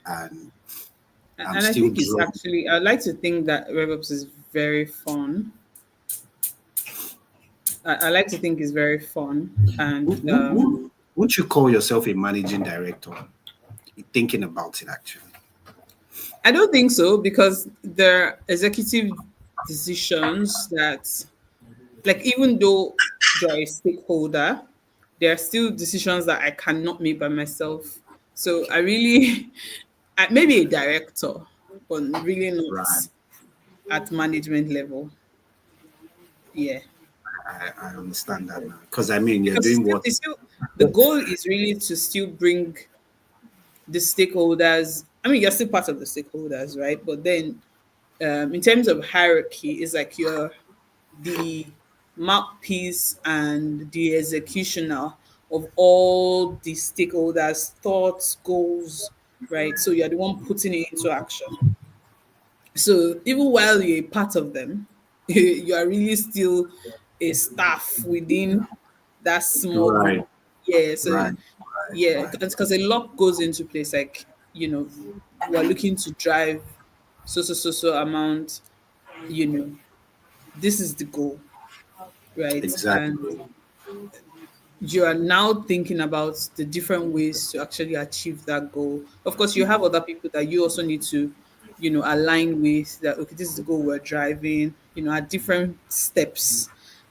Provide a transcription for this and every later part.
and I'm And I still think it's drawn. actually, I like to think that RevOps is very fun. I like to think it's very fun. And Won't you call yourself a managing director? Thinking about it, actually. I don't think so because there are executive decisions that, like, even though you're a stakeholder, there are still decisions that I cannot make by myself. So I really, maybe a director, but really not Right. at management level. Yeah. I understand that now. Because I mean, you're Because doing what? it's still the goal is really to still bring the stakeholders. I mean, you're still part of the stakeholders, right? But then, in terms of hierarchy, it's like you're the mouthpiece and the executioner of all the stakeholders' thoughts, goals, right? So you're the one putting it into action. So even while you're a part of them, you are really still a staff within that small group. Right. Yeah. So Right. yeah, Right. because a lot goes into place. Like, we're looking to drive so amount. You know, this is the goal, right? And Exactly. you are now thinking about the different ways to actually achieve that goal. Of course, you have other people that you also need to, align with that. Okay, this is the goal we're driving, at different steps.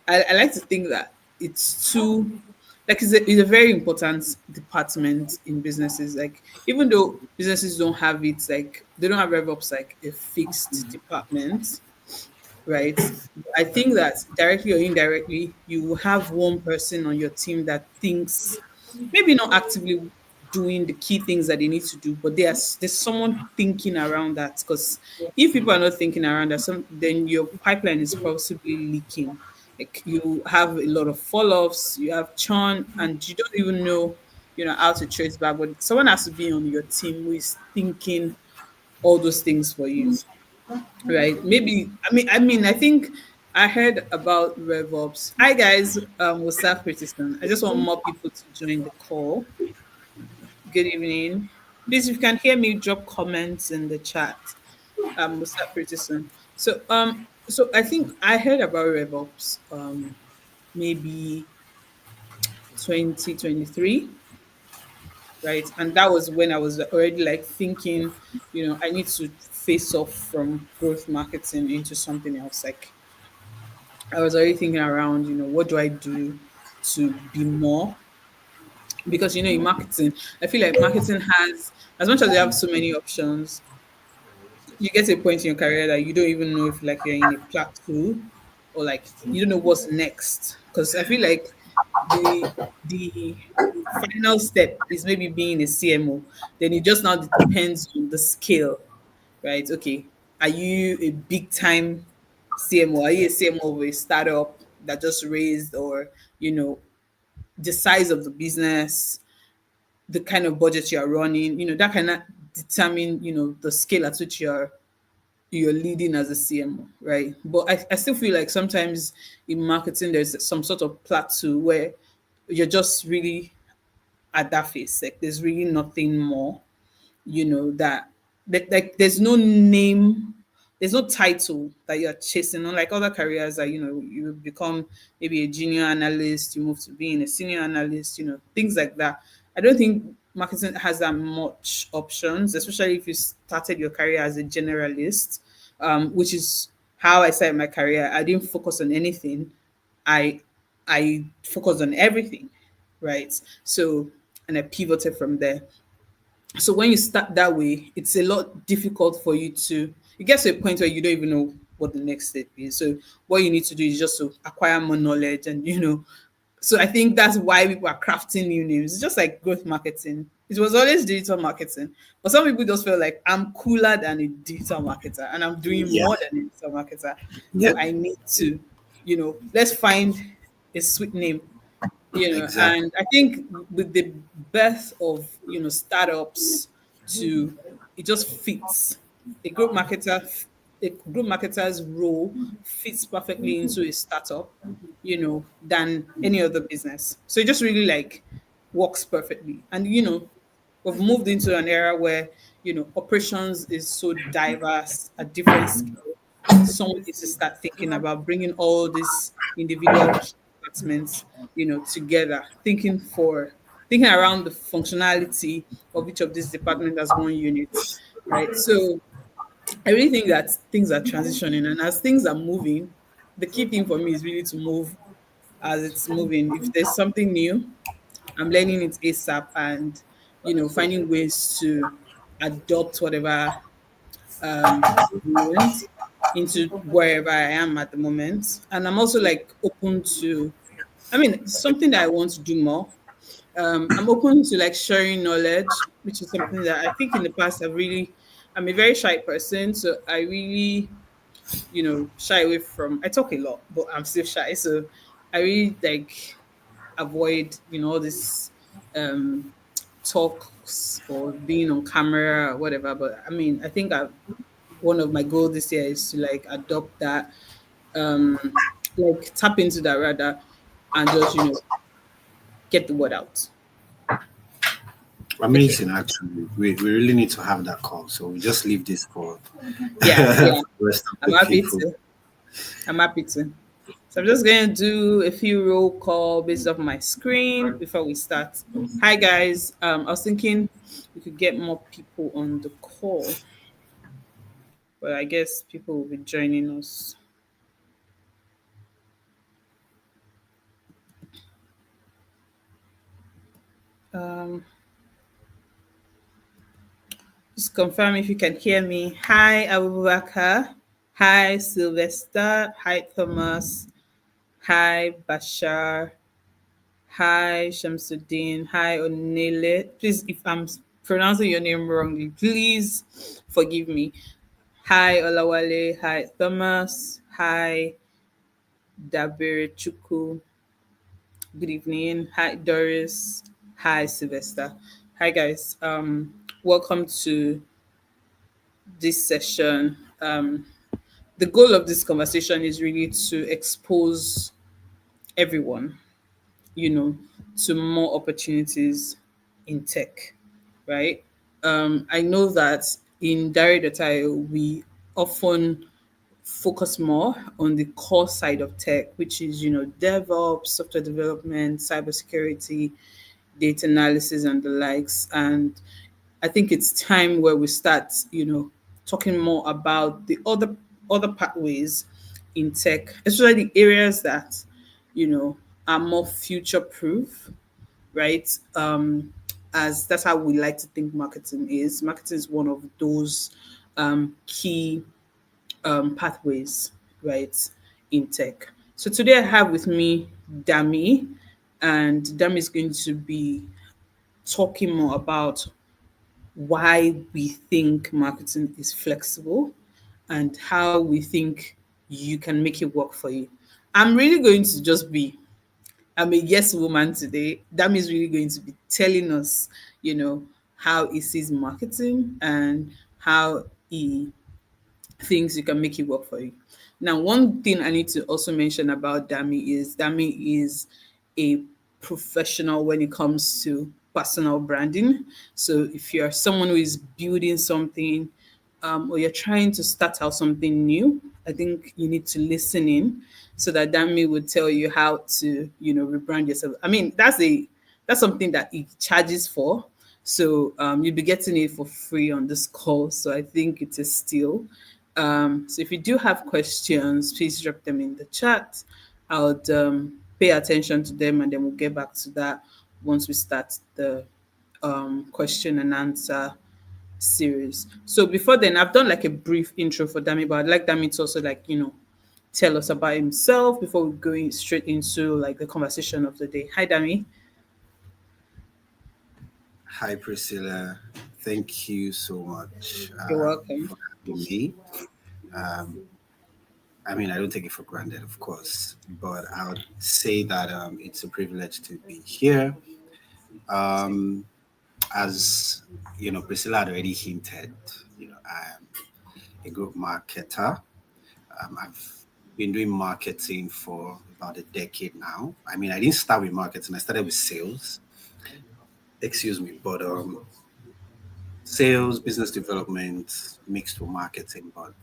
I like to think that it's too, like, it's a very important department in businesses. Like, even though businesses don't have it, like, they don't have RevOps like a fixed department, right? I think that directly or indirectly, you will have one person on your team that thinks, maybe not actively doing the key things that they need to do, but there's someone thinking around that. Because if people are not thinking around that, then your pipeline is possibly leaking. Like, you have a lot of fall-offs, you have churn, and you don't even know, how to trace back. But someone has to be on your team who is thinking all those things for you, right? Maybe I think I heard about RevOps. Hi guys, Musaf Peterson. I just want more people to join the call. Good evening. Please, if you can hear me, drop comments in the chat. Musaf Peterson. So I think I heard about RevOps maybe 2023, right? And that was when I was already like thinking, I need to face off from growth marketing into something else. Like, I was already thinking around, what do I do to be more? Because, in marketing, I feel like marketing has, as much as you have so many options, you get to a point in your career that you don't even know if, like, you're in a plateau, or like you don't know what's next. Because I feel like the final step is maybe being a CMO. Then it just now depends on the scale, right? Okay, are you a big time CMO? Are you a CMO of a startup that just raised, or the size of the business, the kind of budget you're running? That kind of determine the scale at which you're leading as a CMO, right? But I still feel like sometimes in marketing there's some sort of plateau where you're just really at that phase. Like, there's really nothing more, that like there's no name, there's no title that you're chasing. Unlike other careers that, you become maybe a junior analyst, you move to being a senior analyst, things like that. I don't think marketing has that much options, especially if you started your career as a generalist, which is how I started my career. I didn't focus on anything. I I focused on everything, right? So, and I pivoted from there. So when you start that way, it's a lot difficult for you to, it gets to a point where you don't even know what the next step is. So what you need to do is just to acquire more knowledge, and so I think that's why people are crafting new names. It's just like growth marketing. It was always digital marketing, but some people just feel like I'm cooler than a digital marketer and I'm doing Yeah. more than a digital marketer. Yeah. So I need to, let's find a sweet name, Exactly. and I think with the birth of startups, to it just fits a group marketer. A group marketer's role fits perfectly into a startup, than any other business. So it just really like works perfectly. And we've moved into an era where operations is so diverse at different scale. Someone needs to start thinking about bringing all these individual key departments together, thinking around the functionality of each of these departments as one unit, right? So I really think that things are transitioning, and as things are moving, the key thing for me is really to move as it's moving. If there's something new, I'm learning it ASAP, and finding ways to adopt whatever I've learned into wherever I am at the moment. And I'm also like open to, I mean, something that I want to do more. I'm open to like sharing knowledge, which is something that I think in the past I'm a very shy person. So I really, shy away from, I talk a lot, but I'm still shy. So I really like avoid, all this um, talks or being on camera or whatever. But I mean, I think one of my goals this year is to like adopt that, um, like tap into that rather, and just get the word out. Amazing, Definitely. actually. We really need to have that call. So we just leave this for, Yeah, for yeah. the rest of I'm the happy people. to. I'm happy to. So I'm just gonna do a few roll call based off my screen before we start. Hi guys. I was thinking we could get more people on the call, but I guess people will be joining us. Um, just confirm if you can hear me. Hi Abubakar. Hi Sylvester. Hi Thomas. Hi Bashar. Hi Shamsuddin. Hi Onele. Please, if I'm pronouncing your name wrongly, please forgive me. Hi Olawale. Hi Thomas. Hi Dabere Chuku. Good evening. Hi Doris. Hi Sylvester. Hi guys. Welcome to this session. The goal of this conversation is really to expose everyone, you know, to more opportunities in tech, right? I know that in Direct Data, we often focus more on the core side of tech, which is, DevOps, software development, cybersecurity, data analysis, and the likes. And I think it's time where we start, talking more about the other pathways in tech, especially the areas that, are more future proof, right? As that's how we like to think marketing is. Marketing is one of those key pathways, right, in tech. So today I have with me Dami, and Dami is going to be talking more about why we think marketing is flexible and how we think you can make it work for you. I'm really going to just be I'm a yes woman today. Dami is really going to be telling us, how he sees marketing and how he things you can make it work for you. Now, one thing I need to also mention about Dami is a professional when it comes to personal branding. So if you're someone who is building something, or you're trying to start out something new, I think you need to listen in so that Dami would tell you how to, rebrand yourself. I mean, that's something that he charges for. So you'll be getting it for free on this call. So I think it's a steal. So if you do have questions, please drop them in the chat. I'll pay attention to them, and then we'll get back to that once we start the question and answer series. So before then, I've done like a brief intro for Dami, but I'd like Dami to also like, tell us about himself before we go straight into like the conversation of the day. Hi, Dami. Hi, Priscilla. Thank you so much You're welcome. for having me. Um, I mean, I don't take it for granted, of course, but I would say that it's a privilege to be here. Um, as Priscilla had already hinted, I'm a group marketer. I've been doing marketing for about a decade now. I mean, I didn't start with marketing; I started with sales. Excuse me, but sales, business development mixed with marketing. But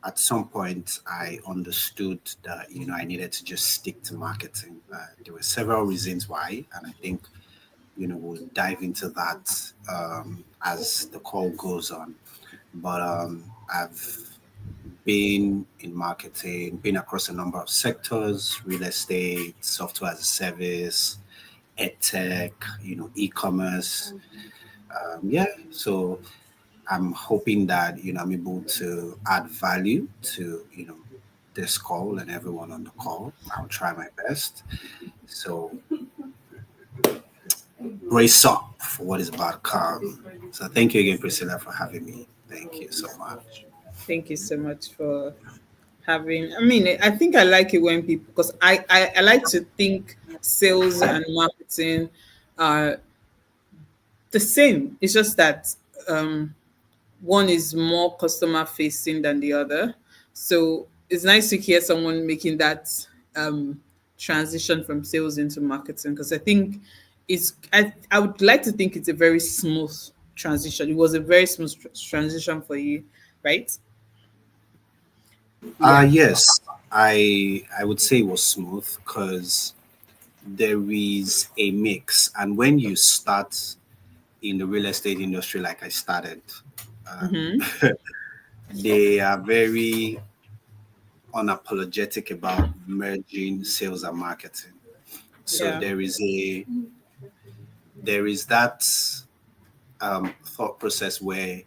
at some point, I understood that I needed to just stick to marketing. There were several reasons why, and I think we'll dive into that as the call goes on. But I've been in marketing, been across a number of sectors: real estate, software as a service, edtech, e-commerce. Yeah, so I'm hoping that I'm able to add value to this call and everyone on the call. I'll try my best. So brace up for what is about to come. So thank you again, Priscilla, for having me. Thank you so much. Thank you so much for having. I mean, I think I like it when people, because I like to think sales and marketing are the same. It's just that um, one is more customer facing than the other. So it's nice to hear someone making that um, transition from sales into marketing, because I think I would like to think it's a very smooth transition. It was a very smooth transition for you, right? Yeah. Yes, I would say it was smooth because there is a mix, and when you start in the real estate industry, like I started, um, Mm-hmm. they are very unapologetic about merging sales and marketing. So Yeah. there is that thought process where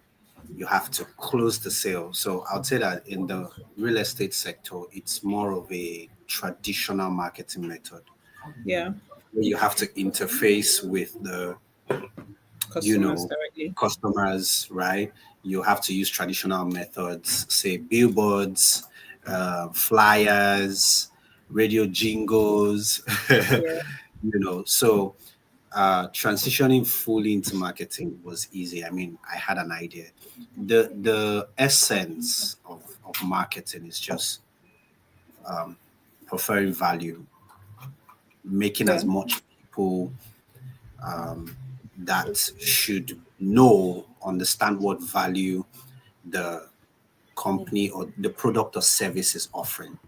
you have to close the sale. So I'll say that in the real estate sector, it's more of a traditional marketing method Yeah. where you have to interface with the you Customers know directly. customers, right? You have to use traditional methods, say billboards, flyers, radio jingles. Yeah. So transitioning fully into marketing was easy. I mean, I had an idea. The essence of marketing is just preferring value, making Yeah. as much people that should know, understand what value the company or the product or service is offering,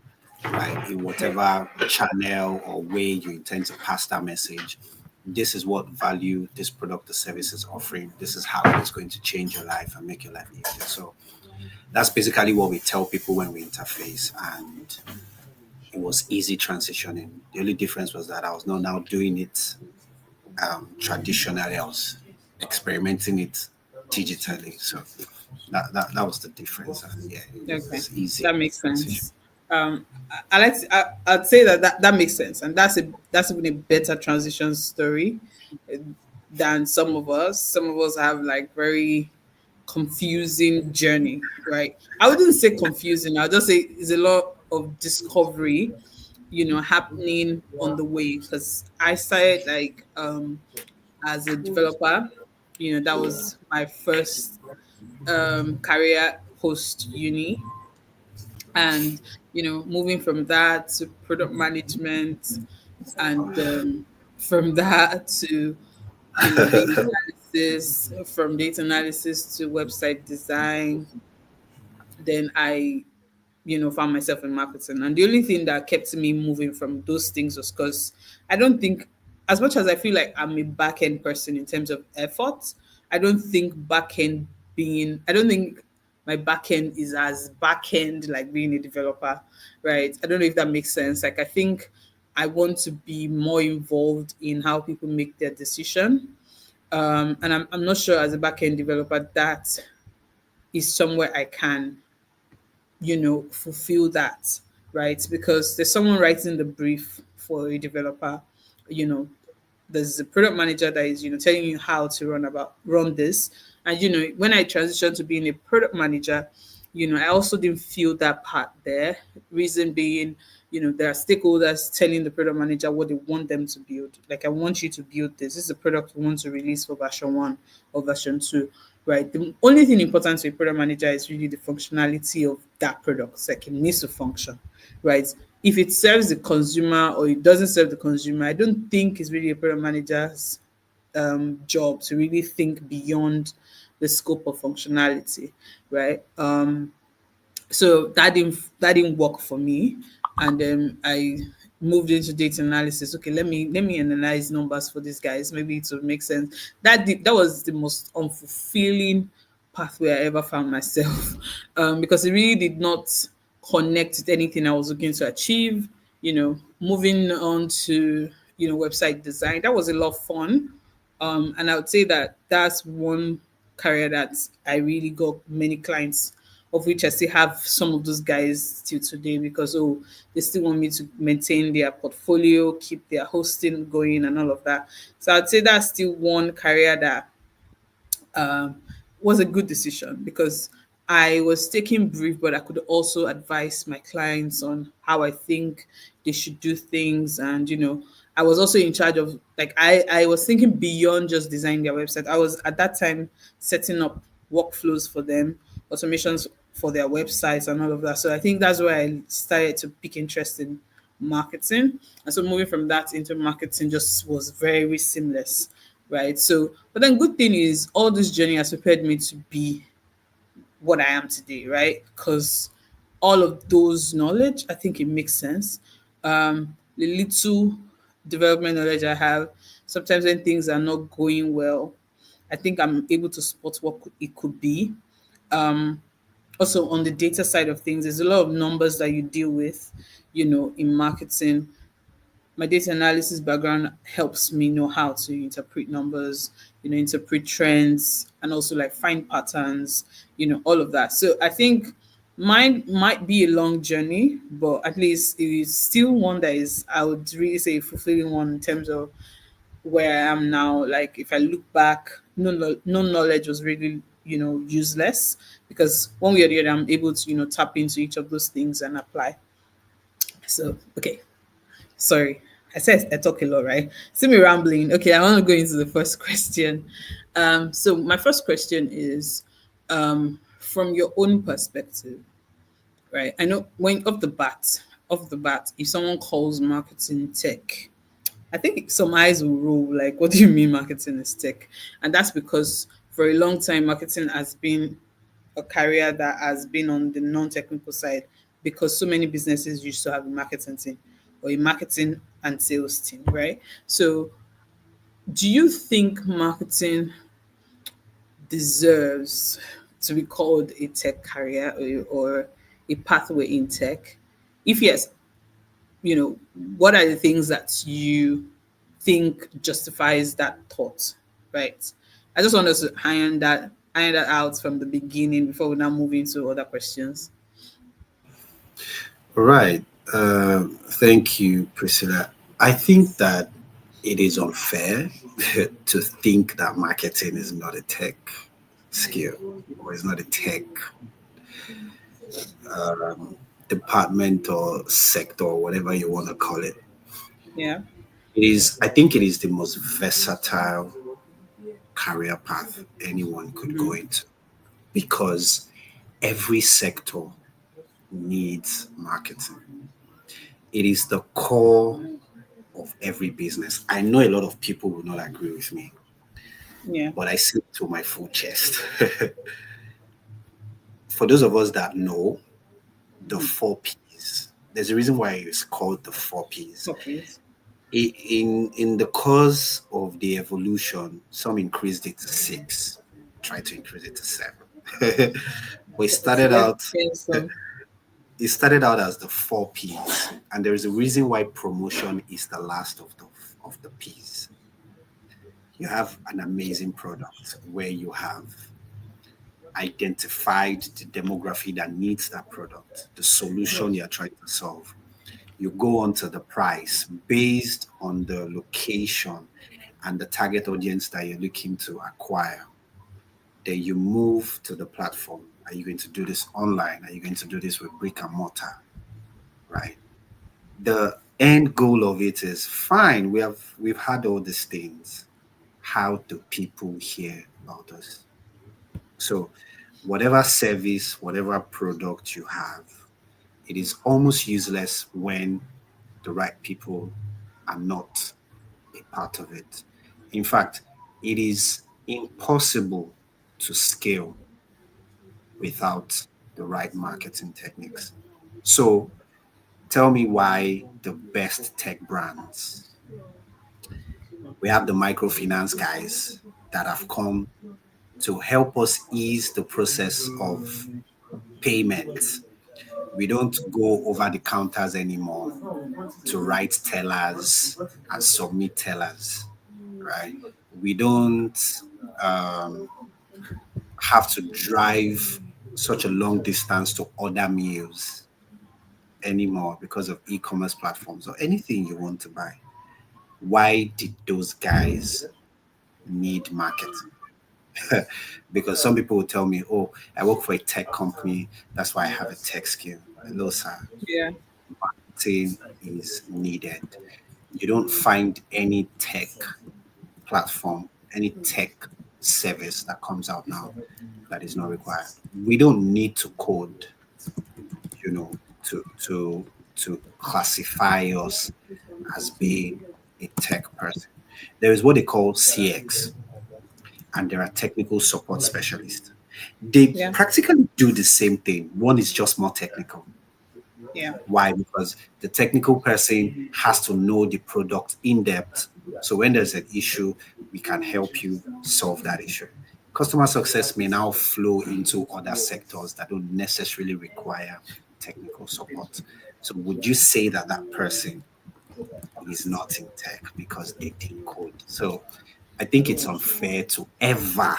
right? In Yeah. whatever channel or way you intend to pass that message. This is what value this product or service is offering. This is how it's going to change your life and make your life easier. So that's basically what we tell people when we interface. And it was easy transitioning. The only difference was that I was not now doing it traditionally. I was experimenting it digitally. So that was the difference. And yeah, it Okay, was easy that makes transition. sense. I like to, I'd say that makes sense, and that's even a better transition story than some of us. Some of us have like very confusing journey, right? I wouldn't say confusing. I'll just say it's a lot of discovery, happening on the way. Because I started like as a developer. That was my first career post uni, and moving from that to product management, and from that to data analysis, from data analysis to website design. Then I found myself in marketing. And the only thing that kept me moving from those things was because I don't think, as much as I feel like I'm a back end person in terms of effort, I don't think my back end is as back end like being a developer, right? I don't know if that makes sense. Like, I think I want to be more involved in how people make their decision. And I'm not sure as a back end developer that is somewhere I can fulfill that, right? Because there's someone writing the brief for a developer, you know, there's a product manager that is telling you how to run this. And when I transitioned to being a product manager, I also didn't feel that part there. Reason being, there are stakeholders telling the product manager what they want them to build. Like, I want you to build this is a product we want to release for version 1 or version 2, right? The only thing important to a product manager is really the functionality of that product. It's like, it needs to function, right? If it serves the consumer or it doesn't serve the consumer, I don't think it's really a product manager's job to really think beyond the scope of functionality, right? So that didn't work for me, and then I moved into data analysis. Okay, let me analyze numbers for these guys, maybe it would make sense. That was the most unfulfilling pathway I ever found myself, because it really did not connect with anything I was looking to achieve. Moving on to website design, that was a lot of fun. And I would say that that's one career that I really got many clients, of which I still have some of those guys till today, because they still want me to maintain their portfolio, keep their hosting going and all of that. So I'd say that's still one career that um, was a good decision, because I was taking brief, but I could also advise my clients on how I think they should do things. And, I was also in charge of, like, I was thinking beyond just designing their website. I was at that time setting up workflows for them, automations for their websites and all of that. So I think that's where I started to pick interest in marketing. And so moving from that into marketing just was very seamless, right? So, but then good thing is all this journey has prepared me to be what I am today, right? Because all of those knowledge, I think it makes sense. The little development knowledge I have, sometimes when things are not going well, I think I'm able to spot what it could be. Also, on the data side of things, there's a lot of numbers that you deal with, in marketing. My data analysis background helps me know how to interpret numbers, interpret trends, and also like find patterns, all of that. So I think mine might be a long journey, but at least it is still one that is, I would really say, a fulfilling one in terms of where I am now. Like, if I look back, no knowledge was really, useless, because one way or the other, I'm able to, tap into each of those things and apply. So, okay. Sorry, I said I talk a lot, right? See me rambling. Okay, I want to go into the first question. So my first question is, from your own perspective, right? I know when off the bat, if someone calls marketing tech, I think some eyes will roll. Like, what do you mean marketing is tech? And that's because for a long time, marketing has been a career that has been on the non-technical side, because so many businesses used to have a marketing team or a marketing and sales team, right? So, do you think marketing deserves to be called a tech career, or a pathway in tech? If yes, what are the things that you think justifies that thought, right? I just want us to iron that out from the beginning before we now move into other questions. Right. Thank you, Priscilla. I think that it is unfair to think that marketing is not a tech skill, or is not a tech um, department or sector, or whatever you want to call it. Yeah. It is. I think it is the most versatile career path anyone could go into, because every sector needs marketing. It is the core of every business. I know a lot of people will not agree with me, Yeah. but I say it to my full chest. For those of us that know the four P's, there's a reason why it's called the four P's. Copies. In the course of the evolution, some increased it to six, tried to increase it to seven. We So started let's out change some. it started out as the four P's, and there is a reason why promotion is the last of the P's. You have an amazing product where you have identified the demography that needs that product, the solution you're trying to solve. You go on to the price based on the location and the target audience that you're looking to acquire. Then you move to the platform. Are you going to do this online? Are you going to do this with brick and mortar? Right. The end goal of it is fine. We've had all these things. How do people hear about us? So whatever service, whatever product you have, it is almost useless when the right people are not a part of it. In fact, it is impossible. to scale without the right marketing techniques. So tell me why the best tech brands, we have the microfinance guys that have come to help us ease the process of payment. We don't go over the counters anymore to write tellers and submit tellers, right? We don't um, have to drive such a long distance to order meals anymore because of e-commerce platforms or anything you want to buy. Why did those guys need marketing? Because some people will tell me, "Oh, I work for a tech company. That's why I have a tech skill." No, sir. Yeah. Marketing is needed. You don't find any tech platform, any tech service that comes out now that is not required. We don't need to code, to classify us as being a tech person. There is what they call CX, and there are technical support specialists. They Yeah. practically do the same thing. One is just more technical. Yeah. Why? Because the technical person has to know the product in depth. So when there's an issue, we can help you solve that issue. Customer success may now flow into other sectors that don't necessarily require technical support. So would you say that that person is not in tech because they didn't code? So I think it's unfair to ever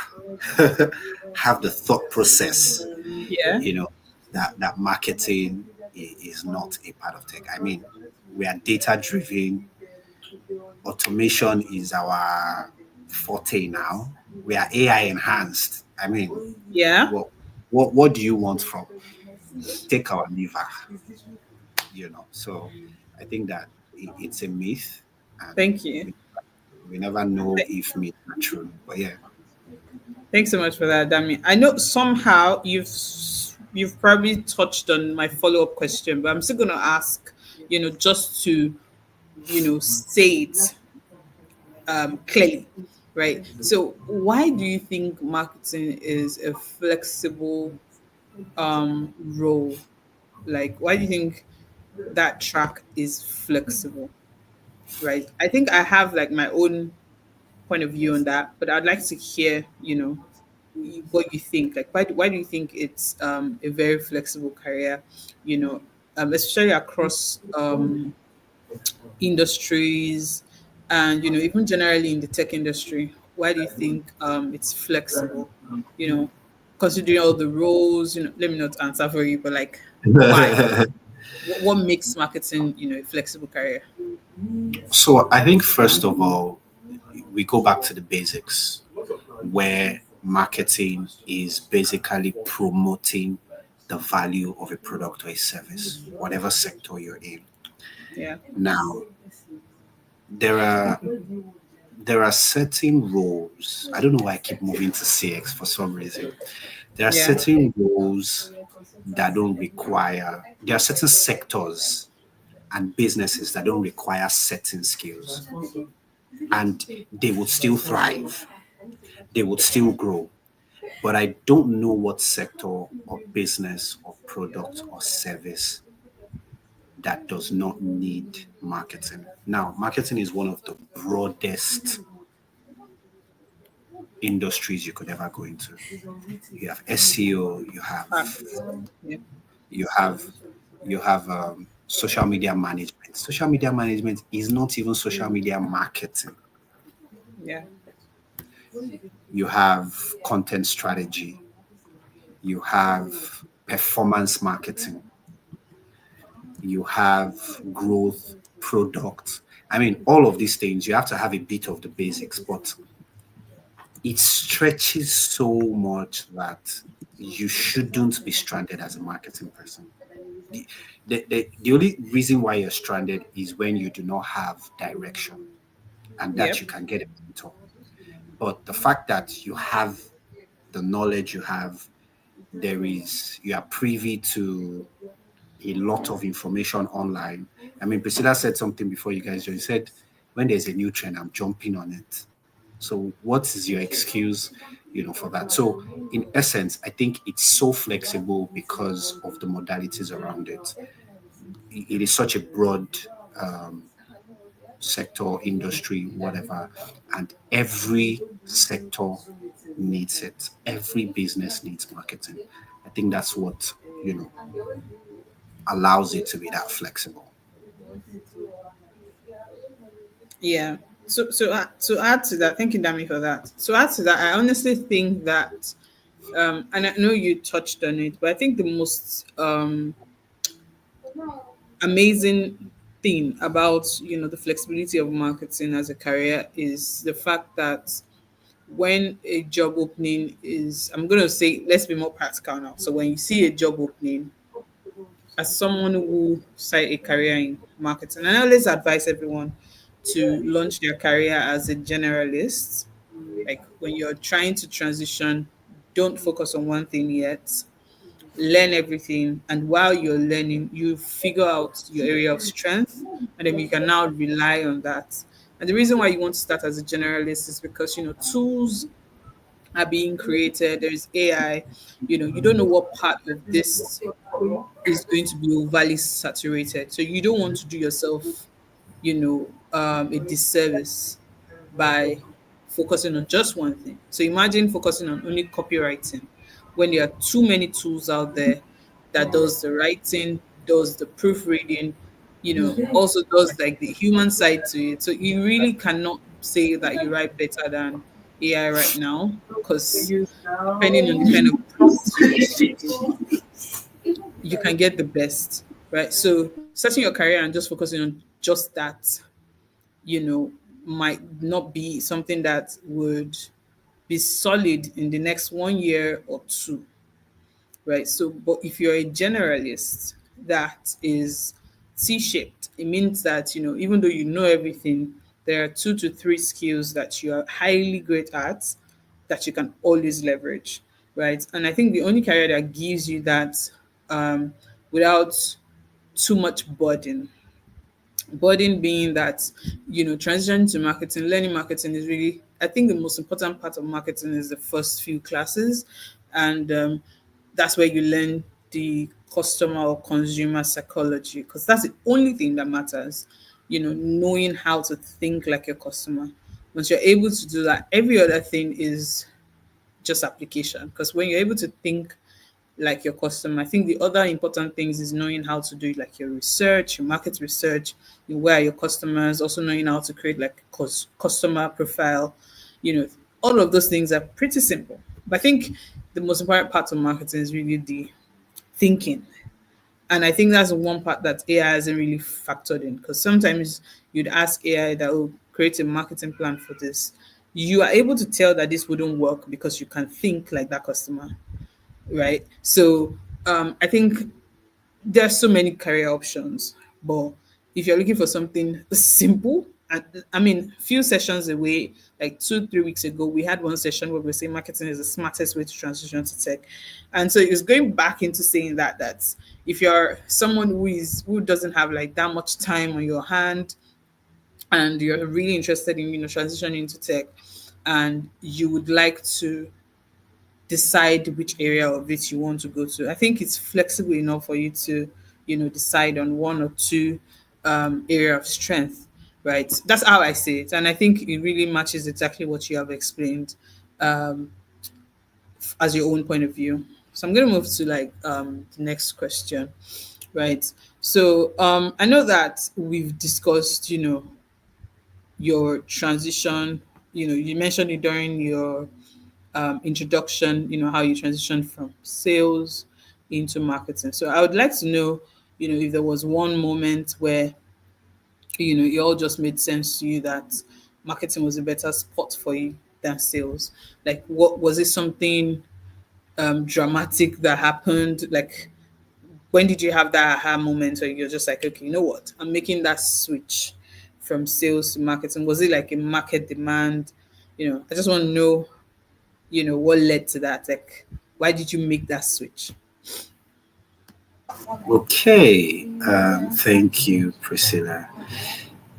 have the thought process, Yeah. you know, that marketing is not a part of tech. I mean, we are data driven. Automation is our forte now. We are AI enhanced. I mean, Yeah. what do you want from take our liver? So I think that it's a myth, and Thank you. we never know if myths are true. But yeah. Thanks so much for that, Dami. I know somehow you've probably touched on my follow up question, but I'm still going to ask, just to say it clearly, right? So, why do you think marketing is a flexible role? Like, why do you think that track is flexible, right? I think I have like my own point of view on that, but I'd like to hear, what you think. Like, why do you think it's a very flexible career, especially across industries and, even generally in the tech industry? Why do you think it's flexible? You know, considering all the roles, let me not answer for you, but like, why? What makes marketing, a flexible career? So I think first of all, we go back to the basics where marketing is basically promoting the value of a product or a service, whatever sector you're in. Yeah. Now, there are there are certain roles. I don't know why I keep moving to CX for some reason. There are Yeah. certain roles that don't require. There are certain sectors and businesses that don't require certain skills, and they would still thrive. They would still grow. But I don't know what sector or business or product or service that does not need marketing. Now, marketing is one of the broadest industries you could ever go into. You have SEO, Fact. Yeah. you have social media management. Social media management is not even social media marketing. Yeah. You have content strategy, you have performance marketing, you have growth, product. I mean, all of these things, you have to have a bit of the basics, but it stretches so much that you shouldn't be stranded as a marketing person. The, the only reason why you're stranded is when you do not have direction, and that you Yep. can get a mentor. But the fact that you have the knowledge you have, you are privy to a lot of information online. I mean, Priscilla said something before you guys joined. She said, when there's a new trend, I'm jumping on it. So, what is your excuse for that. So in essence, I think it's so flexible because of the modalities around it. It is such a broad um, sector, industry, whatever, and every sector needs it. Every business needs marketing. I think that's what you know allows it to be that flexible. Yeah. So add to that, thank you, Dami, for that. So add to that, I honestly think that, and I know you touched on it, but I think the most amazing thing about the flexibility of marketing as a career is the fact that when a job opening is, I'm going to say, let's be more practical now. So when you see a job opening, as someone who started a career in marketing, and I always advise everyone to launch their career as a generalist. Like when you're trying to transition, don't focus on one thing yet. Learn everything, and while you're learning, you figure out your area of strength, and then you can now rely on that. And the reason why you want to start as a generalist is because tools are being created. There is AI. You don't know what part of this is going to be overly saturated. So you don't want to do yourself, a disservice by focusing on just one thing. So imagine focusing on only copywriting when there are too many tools out there that does the writing, does the proofreading, also does like the human side to it. So you really cannot say that you write better than AI right now, because depending on the kind of prompts you give, you can get the best, right? So starting your career and just focusing on just that, you know, might not be something that would be solid in the next 1 year or two, right? So, but if you're a generalist that is T-shaped, it means that, even though you know everything, there are 2 to 3 skills that you are highly great at that you can always leverage, right? And I think the only career that gives you that, without too much burden being that, transitioning to marketing, learning marketing is really, I think the most important part of marketing is the first few classes. And that's where you learn the customer or consumer psychology, because that's the only thing that matters, knowing how to think like your customer. Once you're able to do that, every other thing is just application, because when you're able to think like your customer, I think the other important things is knowing how to do like your research, your market research, where are your customers, also knowing how to create like customer profile, all of those things are pretty simple. But I think the most important part of marketing is really the thinking. And I think that's one part that AI hasn't really factored in, because sometimes you'd ask AI that will create a marketing plan for this. You are able to tell that this wouldn't work because you can think like that customer, right? So I think there's so many career options, but if you're looking for something simple, and I mean, few sessions away, like 2 3 weeks ago, we had one session where we were saying marketing is the smartest way to transition to tech. And so it's going back into saying that if you're someone who doesn't have like that much time on your hand, and you're really interested in transitioning into tech, and you would like to decide which area of it you want to go to. I think it's flexible enough for you to, decide on one or two area of strength, right? That's how I see it, and I think it really matches exactly what you have explained as your own point of view. So I'm going to move to like the next question, right? So I know that we've discussed, your transition. You mentioned it during your introduction, how you transitioned from sales into marketing. So I would like to know, if there was one moment where, it all just made sense to you that marketing was a better spot for you than sales. Like, what was it? Something dramatic that happened? Like, when did you have that aha moment where you're just like, okay, you know what? I'm making that switch from sales to marketing. Was it like a market demand? I just want to know, what led to that? Like, why did you make that switch? Okay, thank you, Priscilla.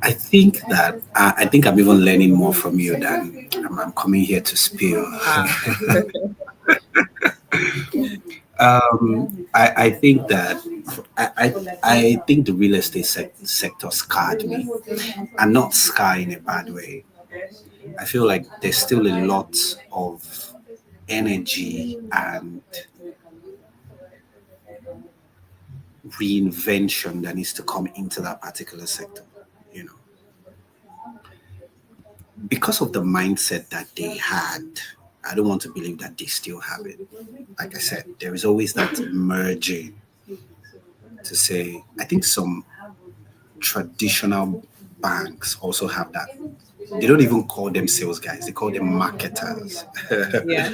I think that I think I'm even learning more from you than I'm coming here to spill. Ah, I think that I think the real estate sector scarred me, and not scar in a bad way. I feel like there's still a lot of energy and reinvention that needs to come into that particular sector. You know, because of the mindset that they had, I don't want to believe that they still have it. Like I said, there is always that merging to say, I think some traditional banks also have that. They don't even call them sales guys, they call them marketers. yeah,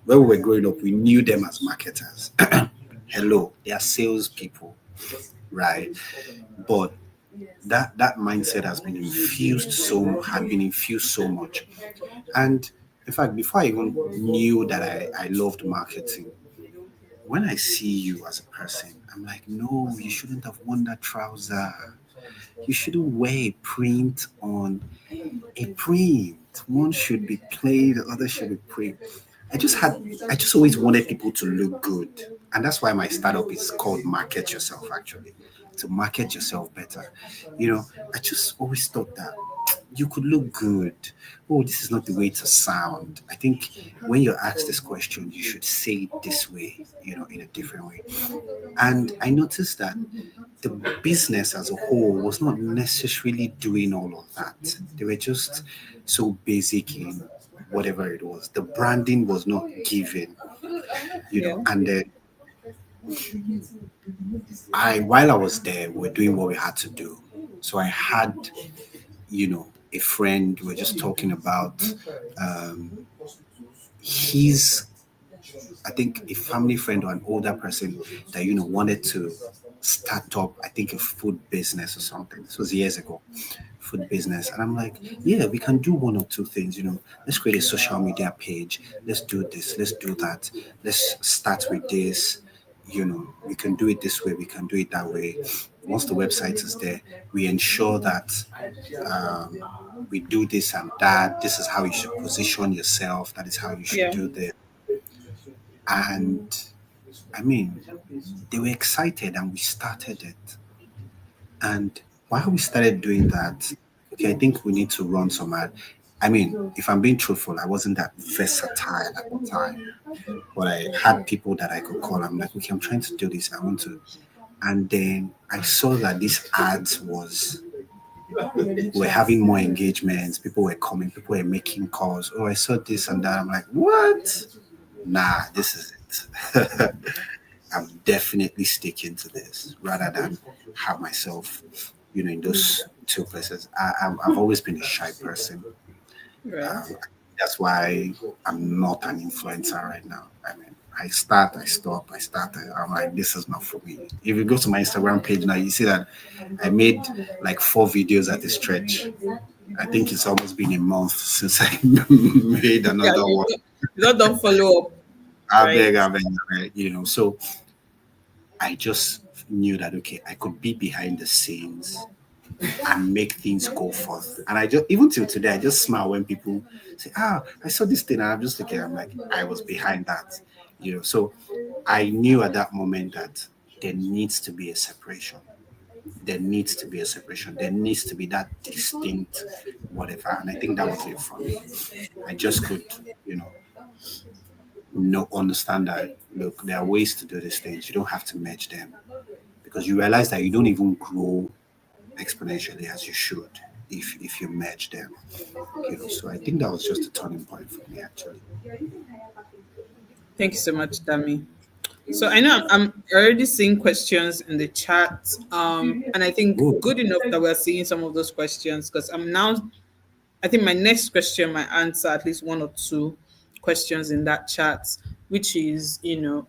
When we were growing up, we knew them as marketers. Hello, they are salespeople, right? But that mindset has been infused had been infused so much. And in fact, before I even knew that I loved marketing, when I see you as a person, I'm like, no, you shouldn't have worn that trouser. You shouldn't wear a print on a print. One should be plain, the other should be print. I just had, I just always wanted people to look good. And that's why my startup is called Market Yourself, actually, to market yourself better. You know, I just always thought that you could look good. Oh, this is not the way to sound. I think when you're asked this question, you should say it this way, in a different way. And I noticed that the business as a whole was not necessarily doing all of that. They were just so basic in whatever it was. The branding was not given, yeah, and then while I was there, we were doing what we had to do. So I had, a friend, we were just talking about um, his, I think a family friend or an older person that, wanted to start up, I think a food business or something. This was years ago, food business. And I'm like, yeah, we can do one or two things, let's create a social media page. Let's do this. Let's do that. Let's start with this. We can do it this way. We can do it that way. Once the website is there, we ensure that um, we do this and that. This is how you should position yourself. That is how you should yeah, do this. And I mean, they were excited and we started it. And while we started doing that, okay, I think we need to run some ad. I mean, if I'm being truthful, I wasn't that versatile at the time, but I had people that I could call. I'm like, okay, I'm trying to do this. I want to. And then I saw that these ads were having more engagements. People were coming, people were making calls. Oh, I saw this and that. I'm like, what? Nah, this is it. I'm definitely sticking to this rather than have myself, in those two places. I've always been a shy person. right. That's why I'm not an influencer right now. I mean, I start, I stop, I start. I'm like, this is not for me. If you go to my Instagram page now, you see that I made like 4 videos at a stretch. I think it's almost been a month since I made Yeah, another one. you not done follow up, right? I beg, So I just knew that okay, I could be behind the scenes and make things go forth. And I just even till today, I just smile when people say, "Ah, I saw this thing," and I'm just looking. I'm like, I was behind that, So I knew at that moment that there needs to be a separation. There needs to be a separation. There needs to be that distinct whatever. And I think that was it for me. I just could, you know, no understand that look, there are ways to do these things. You don't have to merge them because you realize that you don't even grow exponentially as you should if you merge them. So I think that was just a turning point for me actually. Thank you so much, Dami. So I know I'm already seeing questions in the chat, and I think Oh, good enough that we're seeing some of those questions because I'm now. I think my next question might answer at least one or two questions in that chat, which is,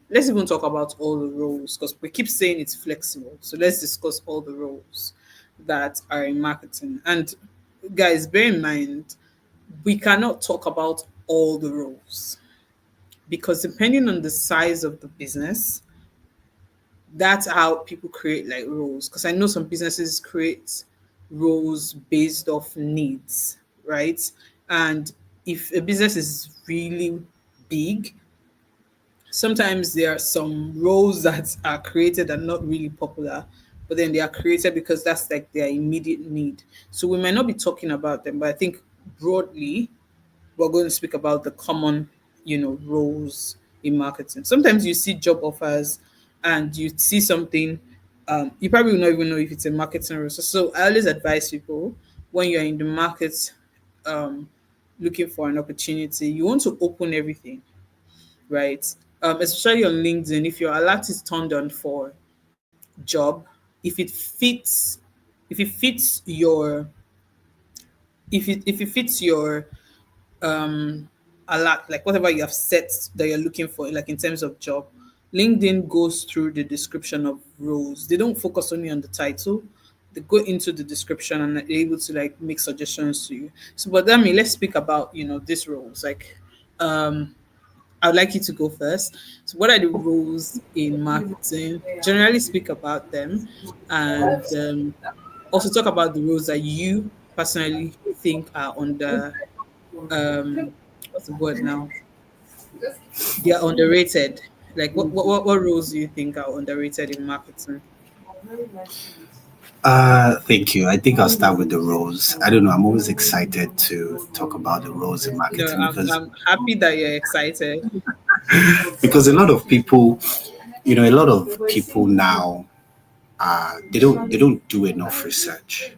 let's even talk about all the roles because we keep saying it's flexible. So let's discuss all the roles that are in marketing. And guys, bear in mind, we cannot talk about all the roles because depending on the size of the business, that's how people create like roles. Because I know some businesses create roles based off needs, right? And if a business is really big, sometimes there are some roles that are created and not really popular, but then they are created because that's like their immediate need. So we might not be talking about them, but I think broadly we're going to speak about the common, roles in marketing. Sometimes you see job offers and you see something, you probably will not even know if it's a marketing role. So I always advise people, when you're in the market, um, looking for an opportunity, you want to open everything, right? Especially on LinkedIn, if your alert is turned on for job, if it fits, if it fits your, if it fits your alert, like whatever you have set that you're looking for, like in terms of job, LinkedIn goes through the description of roles. They don't focus only on the title. They go into the description and they're able to like make suggestions to you. So, but I mean, let's speak about these roles. Like, I would like you to go first. So, what are the roles in marketing? Generally, speak about them, and also talk about the roles that you personally think are under what's the word now? They are underrated. Like, what roles do you think are underrated in marketing? Thank you. I think I'll start with the roles. I don't know. I'm always excited to talk about the roles in No, marketing I'm happy that you're excited. because a lot of people, a lot of people now, they don't do enough research.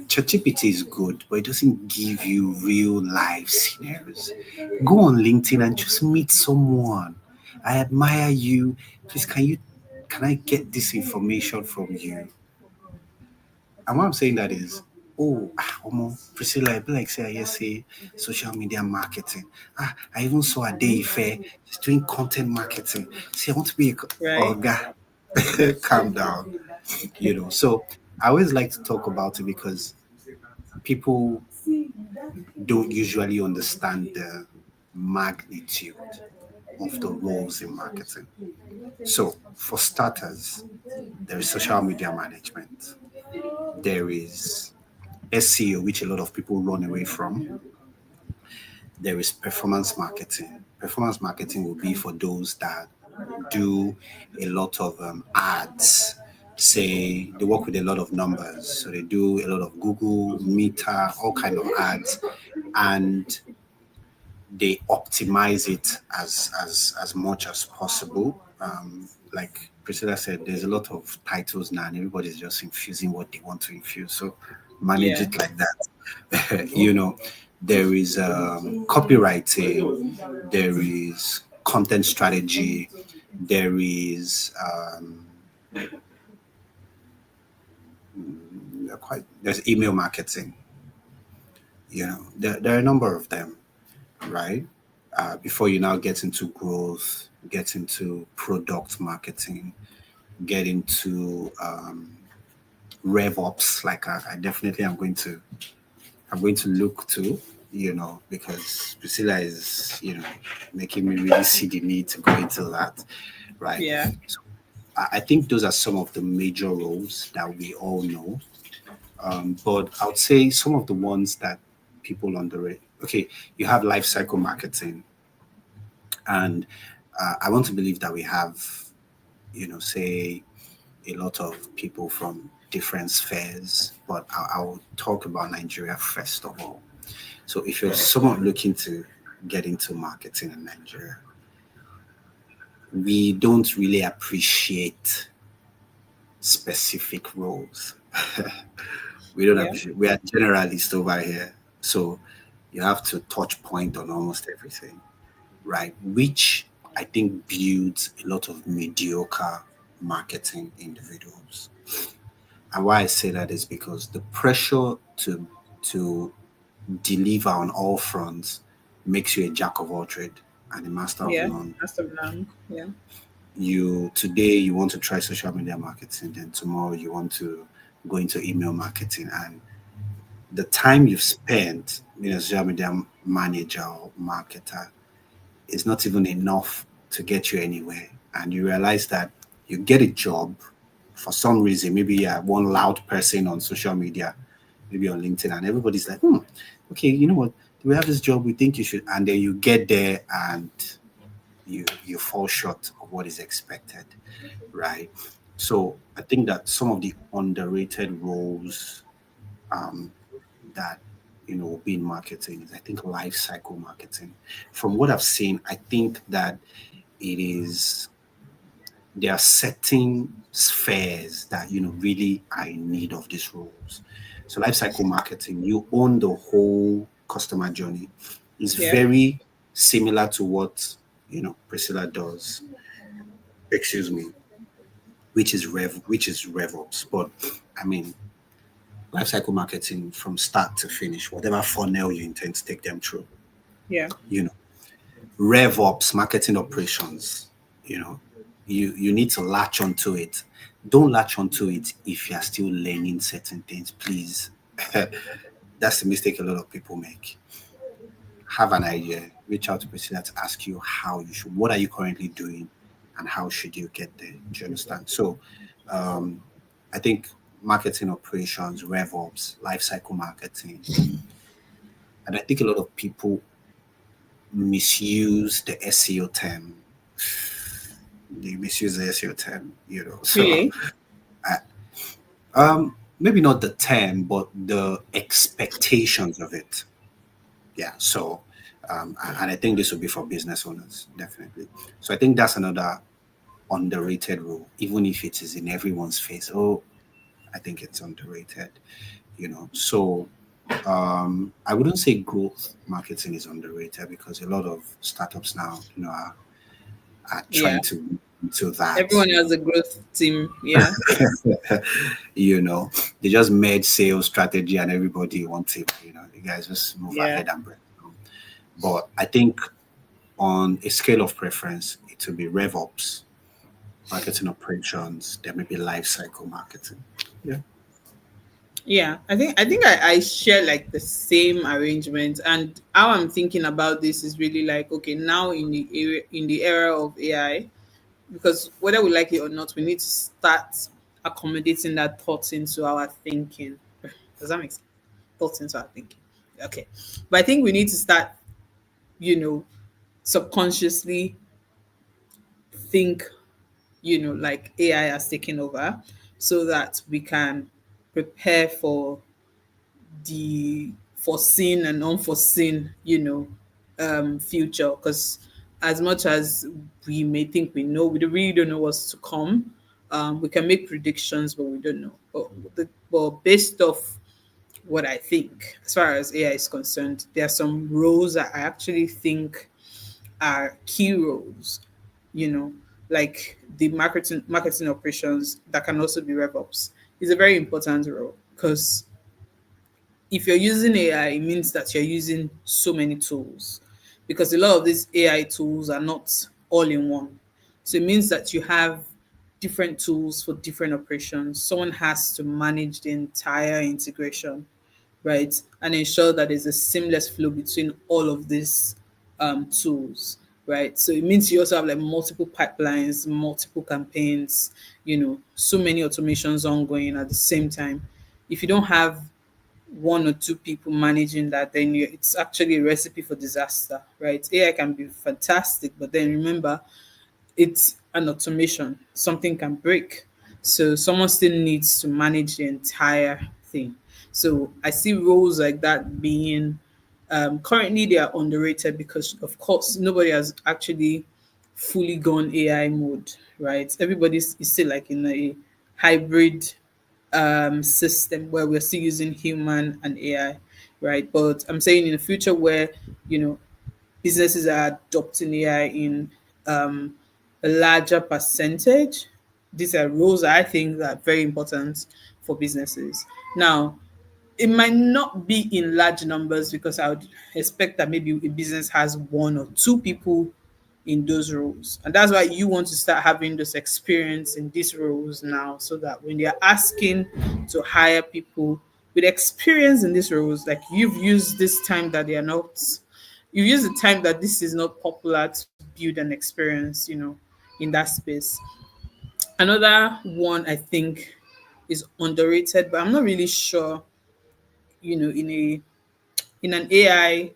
ChatGPT is good, but it doesn't give you real life scenarios. Go on LinkedIn and just meet someone. I admire you. Please, can I get this information from you? And why I'm saying that is, oh, Priscilla, I be like say, I say social media marketing. I even saw a day fair. She's doing content marketing. See, I want to be a Right? oh, guy. Calm down. So I always like to talk about it because people don't usually understand the magnitude of the roles in marketing. So, for starters, there is social media management, there is SEO, which a lot of people run away from, there is performance marketing. Performance marketing will be for those that do a lot of ads. Say they work with a lot of numbers, so they do a lot of Google, Meta, all kind of ads, and they optimize it as much as possible. Like Priscilla said, there's a lot of titles now, and everybody's just infusing what they want to infuse. So manage Yeah. it like that. There is copywriting, there is content strategy, there is there's email marketing. There are a number of them, right? Before you now get into growth, get into product marketing, get into rev ops. Like I definitely I'm going to look to, because Priscilla is, making me really see the need to go into that, right? Yeah. So I think those are some of the major roles that we all know. But I would say some of the ones that people underrate. Okay, you have life cycle marketing, and I want to believe that we have, say a lot of people from different spheres, but I'll talk about Nigeria first of all. So if you're someone looking to get into marketing in Nigeria, we don't really appreciate specific roles. We don't Yeah. appreciate. We are generalists over here, so you have to touch point on almost everything, right? Which I think builds a lot of mediocre marketing individuals. And why I say that is because the pressure to deliver on all fronts makes you a jack of all trade and a master of Yeah. none. That's the none. Yeah. You today you want to try social media marketing, then tomorrow you want to go into email marketing, and the time you've spent being a social media manager or marketer is not even enough to get you anywhere. And you realize that you get a job for some reason, maybe you're one loud person on social media, maybe on LinkedIn, and everybody's like, okay, you know what? We have this job. We think you should, and then you get there and you fall short of what is expected, right? So I think that some of the underrated roles um, that will be in marketing is, I think, life cycle marketing. From what I've seen, I think that it is there are certain spheres that really are in need of these roles. So life cycle marketing, you own the whole customer journey. Is Yeah. very similar to what Priscilla does. Excuse me, which is RevOps. But I mean, lifecycle marketing from start to finish, whatever funnel you intend to take them through. Yeah. You know, RevOps, marketing operations. You know, you need to latch onto it. Don't latch onto it if you are still learning certain things, please. That's the mistake a lot of people make. Have an idea, reach out to Priscilla to ask you how you should, what are you currently doing, and how should you get there. Do you understand? So, um, I think marketing operations, RevOps, lifecycle marketing, and I think a lot of people misuse the SEO term. They misuse the SEO term, So, Really? uh, maybe not the term, but the expectations of it. Yeah. So, and I think this will be for business owners, definitely. So I think that's another underrated role, even if it is in everyone's face. Oh, I think it's underrated. So I wouldn't say growth marketing is underrated because a lot of startups now, are Yeah. trying to into that. Everyone has a growth team. Yeah. you know, they just made sales strategy and everybody wants it. You guys just move Yeah. ahead and break. But I think on a scale of preference, it will be RevOps, marketing operations, there may be life cycle marketing. Yeah. Yeah, I think I share like the same arrangement, and how I'm thinking about this is really like, okay, now in the era of AI, because whether we like it or not, we need to start accommodating that thought into our thinking. Does that make sense? Thoughts into our thinking. Okay, but I think we need to start, you know, subconsciously think, like AI has taken over, so that we can prepare for the foreseen and unforeseen, future. Because as much as we may think we know, we really don't know what's to come. We can make predictions, but we don't know. But based off what I think, as far as AI is concerned, there are some roles that I actually think are key roles. You know, like the marketing operations that can also be RevOps is a very important role, because if you're using AI, it means that you're using so many tools, because a lot of these AI tools are not all in one. So it means that you have different tools for different operations. Someone has to manage the entire integration, right? And ensure that there's a seamless flow between all of these tools, right? So it means you also have like multiple pipelines, multiple campaigns, so many automations ongoing at the same time. If you don't have one or two people managing that, then it's actually a recipe for disaster, right? AI can be fantastic, but then remember, it's an automation. Something can break. So someone still needs to manage the entire thing. So I see roles like that being, currently they are underrated, because of course nobody has actually fully gone AI mode, right? Everybody's is still like in a hybrid system where we're still using human and AI, right? But I'm saying in the future where, you know, businesses are adopting AI in um, a larger percentage, these are roles that I think that are very important for businesses. Now, it might not be in large numbers, because I would expect that maybe a business has one or two people in those roles. And that's why you want to start having this experience in these roles now, so that when they're asking to hire people with experience in these roles, like you've used this time that they are not, you've used the time that this is not popular to build an experience, in that space. Another one I think is underrated, but I'm not really sure, in an AI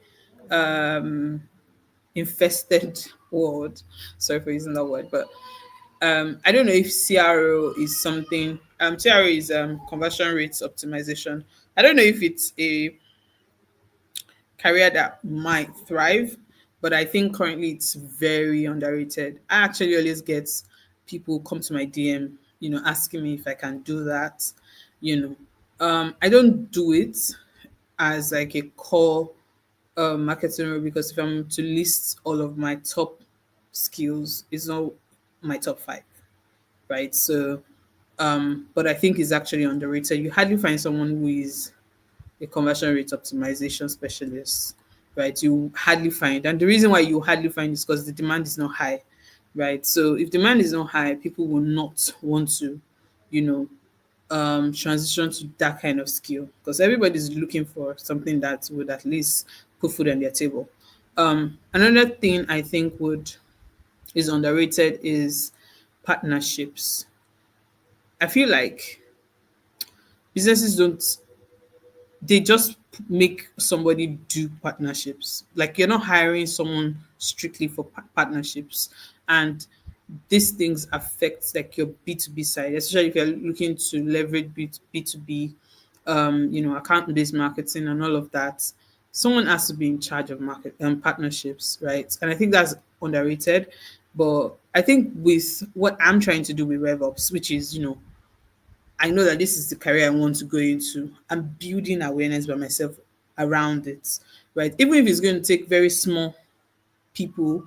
infested world. Sorry for using that word, but I don't know if CRO is something. CRO is conversion rates optimization. I don't know if it's a career that might thrive, but I think currently it's very underrated. I actually always get people come to my DM, asking me if I can do that. You I don't do it as like a core marketing role, because if I'm to list all of my top skills, it's not my top five, right? So, but I think it's actually underrated. You hardly find someone who is a conversion rate optimization specialist, right? You hardly find, and the reason why you hardly find is because the demand is not high, right? So if demand is not high, people will not want to, you know, transition to that kind of skill, because everybody's looking for something that would at least put food on their table. Another thing I think would is underrated is partnerships. I feel like businesses don't, they just make somebody do partnerships. Like, you're not hiring someone strictly for partnerships, and these things affect like your B2B side, especially if you're looking to leverage B2B, account based marketing and all of that. Someone has to be in charge of market and partnerships, right? And I think that's underrated. But I think with what I'm trying to do with RevOps, which is, I know that this is the career I want to go into, I'm building awareness by myself around it, right? Even if it's going to take very small people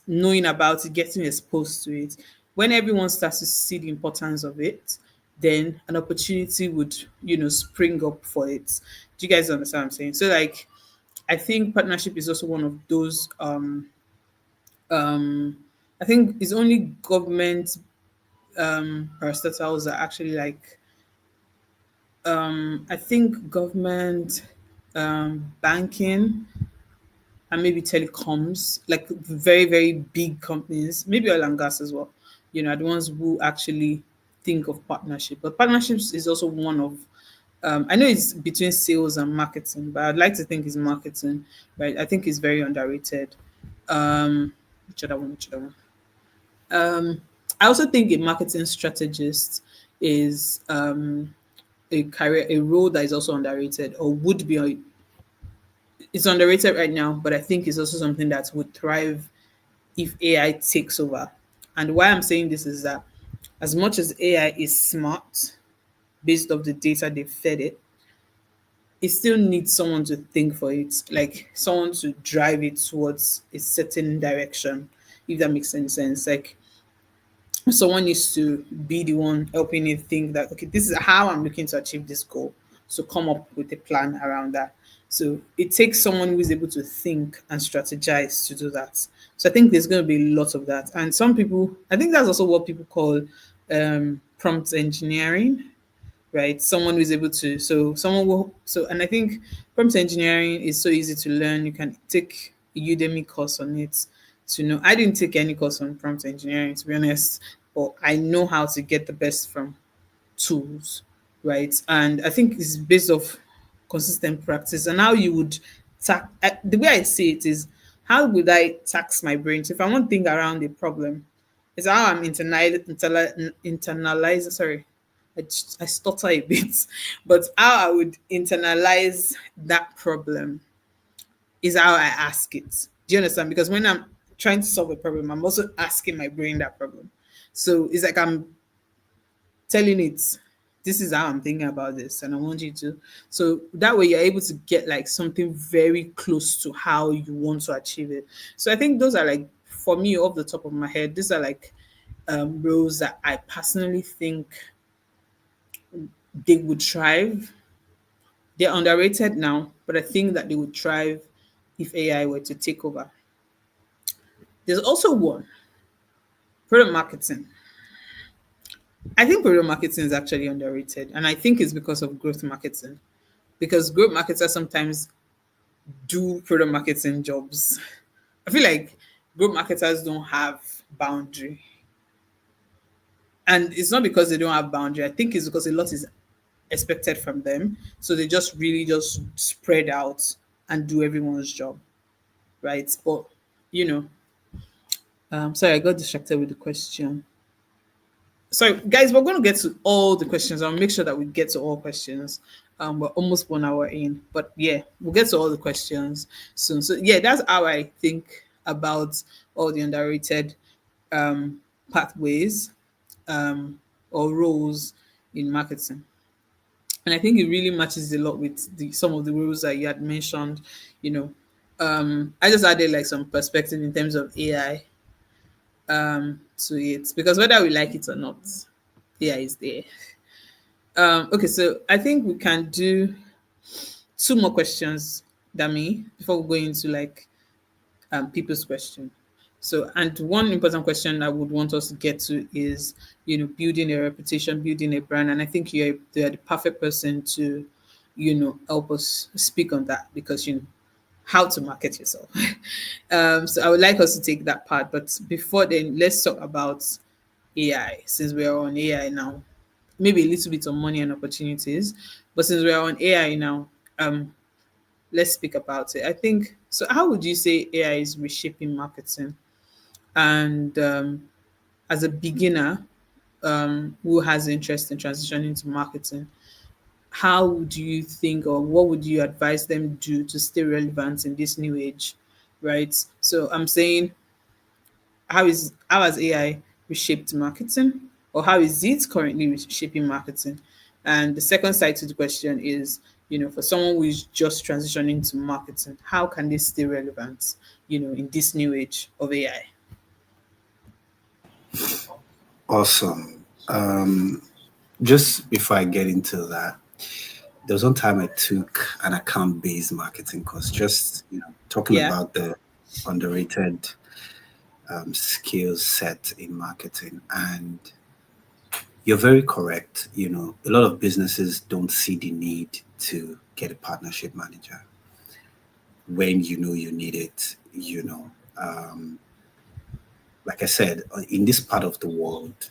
knowing about it, getting exposed to it. When everyone starts to see the importance of it, then an opportunity would, spring up for it. Do you guys understand what I'm saying? So, like, I think partnership is also one of those. I think it's only government parastatals that actually like. I think government, banking, and maybe telecoms, like very, very big companies, maybe oil and gas as well, are the ones who actually think of partnership. But partnerships is also one of, I know it's between sales and marketing, but I'd like to think it's marketing, right? I think it's very underrated. Which other one? Which other one? I also think a marketing strategist is a career, a role that is also underrated, or would be. It's underrated right now, but I think it's also something that would thrive if AI takes over. And why I'm saying this is that as much as AI is smart based off the data they fed it, it still needs someone to think for it, like someone to drive it towards a certain direction, if that makes any sense. Like, someone needs to be the one helping you think that, okay, this is how I'm looking to achieve this goal, so come up with a plan around that. So it takes someone who is able to think and strategize to do that. So I think there's going to be a lot of that, and some people, I think that's also what people call prompt engineering, right? Someone who is able to, so someone will, so, and I think prompt engineering is so easy to learn. You can take a Udemy course on it to know. I didn't take any course on prompt engineering, to be honest, but I know how to get the best from tools, right? And I think it's based off consistent practice and how you would the way I see it is, how would I tax my brain? So if I want to think around a problem, it's how I'm internalize. Sorry, I stutter a bit, but how I would internalize that problem is how I ask it. Do you understand? Because when I'm trying to solve a problem, I'm also asking my brain that problem. So it's like I'm telling it, this is how I'm thinking about this, and I want you to. So that way, you're able to get like something very close to how you want to achieve it. So I think those are like, for me, off the top of my head, these are like roles that I personally think they would thrive. They're underrated now, but I think that they would thrive if AI were to take over. There's also one, product marketing. I think product marketing is actually underrated, and I think it's because of growth marketing. Because growth marketers sometimes do product marketing jobs. I feel like growth marketers don't have boundary. And it's not because they don't have boundary. I think it's because a lot is expected from them. So they just really just spread out and do everyone's job, right? But you know, sorry, I got distracted with the question. So, guys, we're going to get to all the questions. I'll make sure that we get to all questions. We're almost 1 hour in, but yeah, we'll get to all the questions soon. So, yeah, that's how I think about all the underrated um, pathways or roles in marketing. And I think it really matches a lot with some of the roles that you had mentioned. You know, I just added like some perspective in terms of AI to it because whether we like it or not, AI is there. Okay, so I think we can do two more questions, Dami, before we go into like people's question. So, and one important question I would want us to get to is, building a reputation, building a brand, and I think you're the perfect person to, help us speak on that because how to market yourself. So I would like us to take that part, but before then, let's talk about AI since we are on AI now. Maybe a little bit on money and opportunities, but since we are on AI now, let's speak about it. I think so. How would you say AI is reshaping marketing? And as a beginner who has interest in transitioning into marketing, how do you think, or what would you advise them do to stay relevant in this new age? Right. So I'm saying, how has AI reshaped marketing, or how is it currently reshaping marketing? And the second side to the question is, for someone who is just transitioning to marketing, how can they stay relevant, in this new age of AI? Awesome. Just before I get into that, there was one time I took an account-based marketing course, just talking Yeah, about the underrated skill set in marketing. And you're very correct. A lot of businesses don't see the need to get a partnership manager when you need it. Like I said, in this part of the world,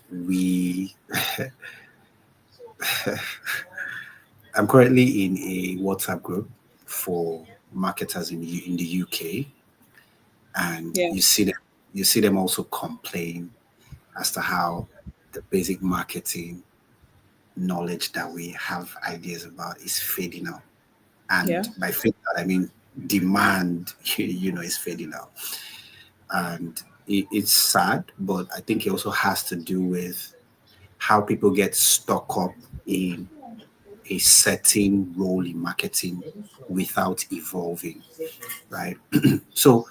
I'm currently in a WhatsApp group for marketers in the UK, and yeah, you see them also complain as to how the basic marketing knowledge that we have ideas about is fading out. yeah, And by fading out, I mean demand, is fading out. And it's sad, but I think it also has to do with how people get stuck up in a certain role in marketing without evolving, right? So,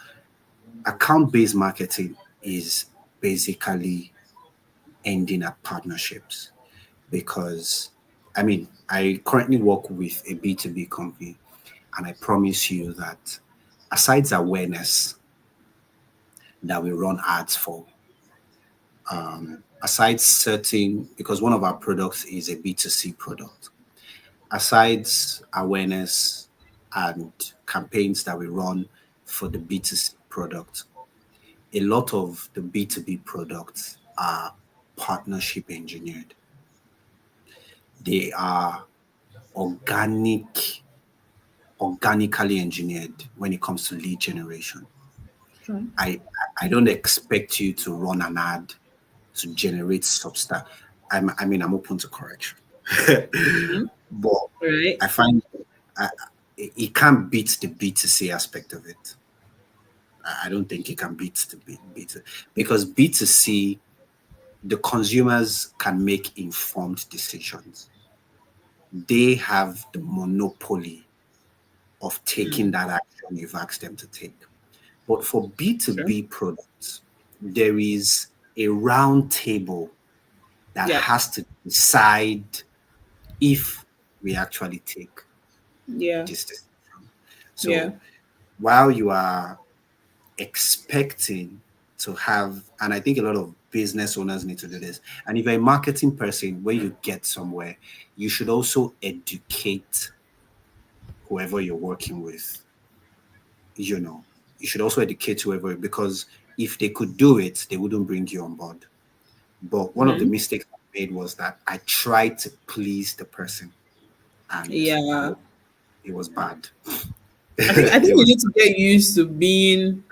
account based marketing is basically ending at partnerships because, I mean, I currently work with a B2B company, and I promise you that aside awareness that we run ads for, aside certain, because one of our products is a B2C product, aside awareness and campaigns that we run for the B2C product, a lot of the B2B products are partnership engineered. They are organic, organically engineered when it comes to lead generation. sure. I I don't expect you to run an ad to generate substance. I'm open to correction, Mm-hmm. but Right. I find it can't beat the B2C aspect of it. I don't think it can beat the B2 because B2C, the consumers can make informed decisions. They have the monopoly of taking that action you've asked them to take. But for Sure. B2B products, there is a round table that Yeah. has to decide if we actually take Yeah. this decision. Yeah. So while you are expecting to have, and I think a lot of business owners need to do this. And if you're a marketing person, when you get somewhere, you should also educate whoever you're working with. You know, you should also educate whoever, because if they could do it, they wouldn't bring you on board. But one of the Mhm. mistakes I made was that I tried to please the person, and Yeah. it was bad. I think It you was, need to get used to being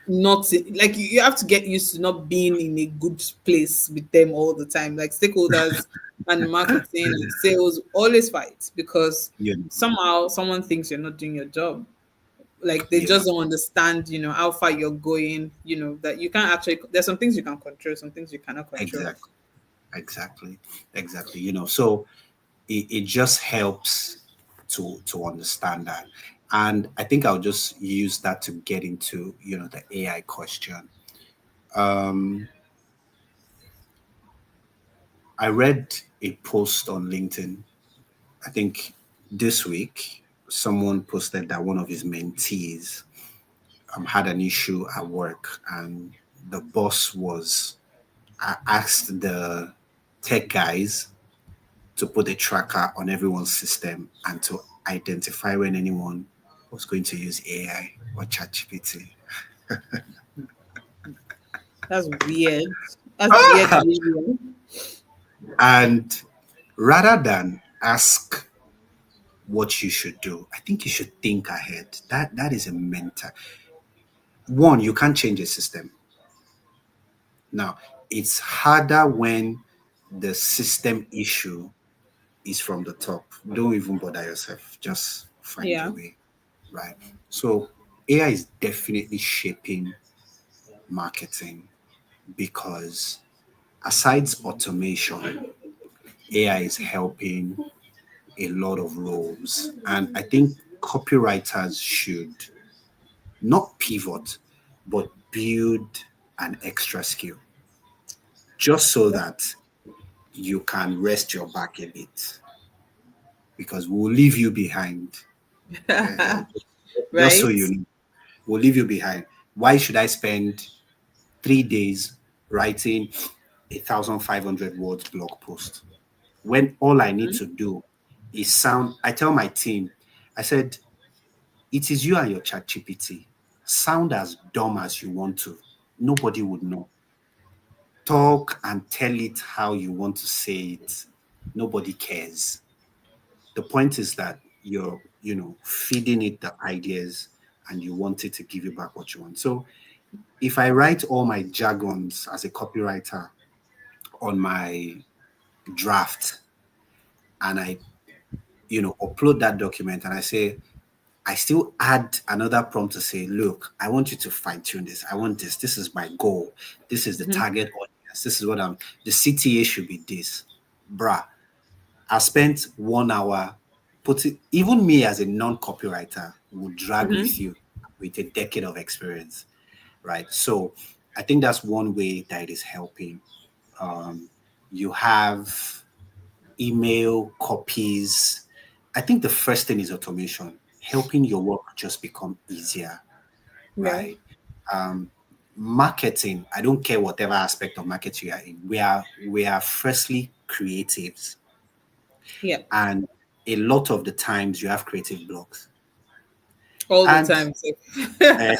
not like you have to get used to not being in a good place with them all the time. Like stakeholders and marketing and sales always fight because you know, somehow someone thinks you're not doing your job. Like they you know, just don't understand, how far you're going, that you can't actually there's some things you can control, some things you cannot control. exactly, exactly, exactly. So it just helps to understand that. And I think I'll just use that to get into, the AI question. Um, I read a post on LinkedIn, I think this week, someone posted that one of his mentees had an issue at work, and the boss was asked the tech guys to put a tracker on everyone's system and to identify when anyone was going to use AI or ChatGPT. That's weird. That's weird behavior. And rather than ask what you should do, I think you should think ahead. That is a mental one. You can't change a system. Now, it's harder when the system issue is from the top. Don't even bother yourself. Just find a Yeah. way, right? So AI is definitely shaping marketing because aside automation, AI is helping a lot of roles. And I think copywriters should not pivot, but build an extra skill just so that you can rest your back a bit because we'll leave you behind. Uh, just so Right? you know, we'll leave you behind. Why should I spend 3 days writing 1,500 words blog post when all I need to do is sound? I tell my team, I said, it is you and your chat GPT. Sound as dumb as you want to. Nobody would know. Talk and tell it how you want to say it. Nobody cares. The point is that you're, feeding it the ideas and you want it to give you back what you want. So if I write all my jargons as a copywriter on my draft and I, upload that document and I say, I still add another prompt to say, look, I want you to fine tune this. I want this. This is my goal. This is the target audience. This is the CTA should be this. Bruh, I spent 1 hour putting, even me as a non copywriter would drag with you with a decade of experience, right? So I think that's one way that it is helping. Um, you have email copies. I think the first thing is automation, helping your work just become easier, Yeah. right? Um, Marketing, I don't care whatever aspect of marketing you are in. We are firstly creatives, Yeah. and a lot of the times you have creative blocks. All the And time. So. uh,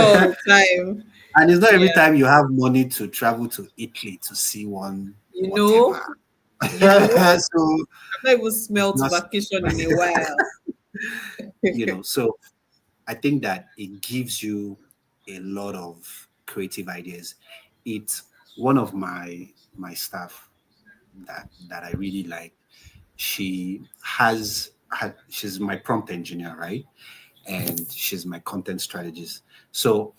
All the time. and it's not every Yeah. time you have money to travel to Italy to see one You whatever. know, you know, So I've not even it's smelt not, vacation in a while. so I think that it gives you a lot of creative ideas. It's one of my staff that I really like. She's my prompt engineer, right? And she's my content strategist. So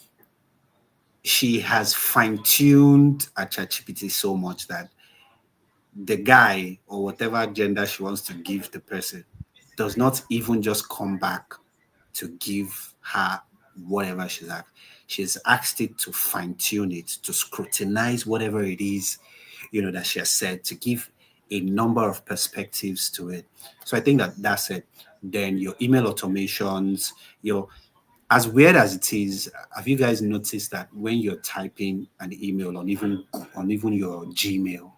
she has fine-tuned a ChatGPT so much that the guy or whatever gender she wants to give the person does not even just come back to give her whatever she's asked. She's asked it to fine-tune it, to scrutinize whatever it is, that she has said, to give a number of perspectives to it. So I think that that's it. Then your email automations, your as weird as it is, have you guys noticed that when you're typing an email on even your Gmail,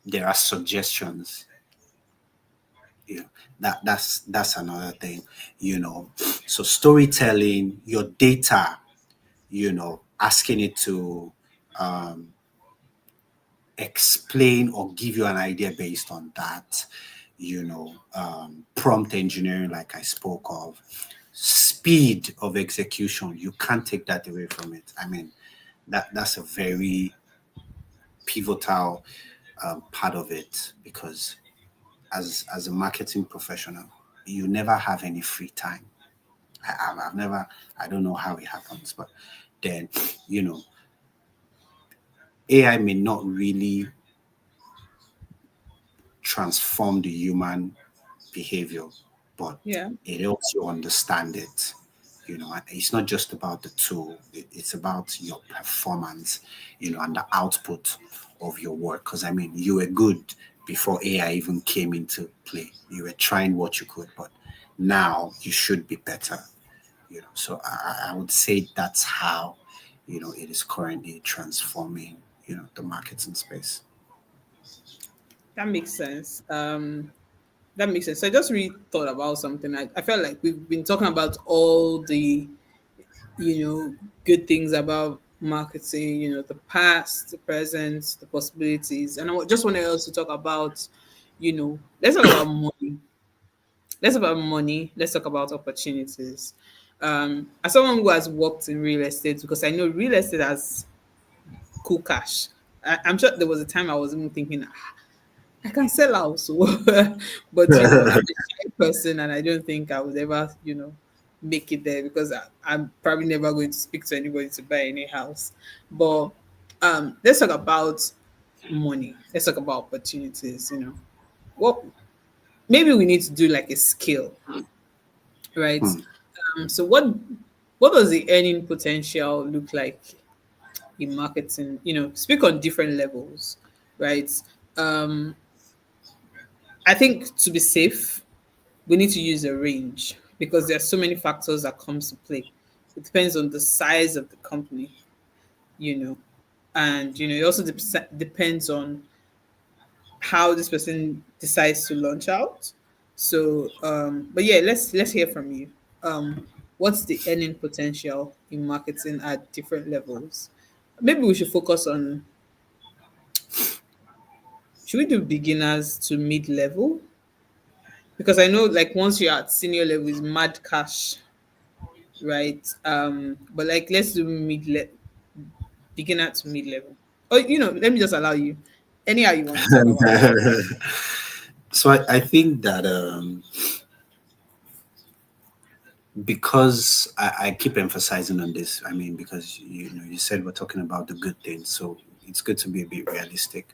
there are suggestions? You know, that's another thing. So storytelling, your data, asking it to explain or give you an idea based on that. Prompt engineering, like I spoke of, speed of execution, you can't take that away from it. I mean, that's a very pivotal part of it, because as a marketing professional, you never have any free time. I've never, I don't know how it happens, but then, you know, AI may not really transform the human behavior, but Yeah. it helps you understand it. And it's not just about the tool, it's about your performance, and the output of your work. Because I mean, you were good before AI even came into play. You were trying what you could, but now you should be better. So I would say that's how, it is currently transforming, the marketing space. That makes sense. That makes sense. So I just really thought about something. I felt like we've been talking about all the, good things about marketing, the past, the present, the possibilities. And just wanted us to talk about, let's talk about money. Let's talk about money. Let's talk about opportunities. As someone who has worked in real estate, because I know real estate has cool cash. I'm sure there was a time I was even thinking, I can sell out. So, but I'm a shy person, and I don't think I would ever, make it there because I'm probably never going to speak to anybody to buy any house. But let's talk about money. Let's talk about opportunities. What maybe we need to do like a skill, right? Hmm. So what does the earning potential look like in marketing? Speak on different levels, right? Um, I think to be safe, we need to use a range because there are so many factors that comes to play. It depends on the size of the company, you know, and it also depends on how this person decides to launch out. So, but yeah, let's hear from you. What's the earning potential in marketing at different levels? Maybe we should focus on. Should we do beginners to mid level? Because I know, like, once you're at senior level, is mad cash, right? But like, let's do beginner to mid level. Oh, let me just allow you. Anyhow you want to talk about it. So I think that because I keep emphasizing on this, I mean, because you said we're talking about the good things, so it's good to be a bit realistic.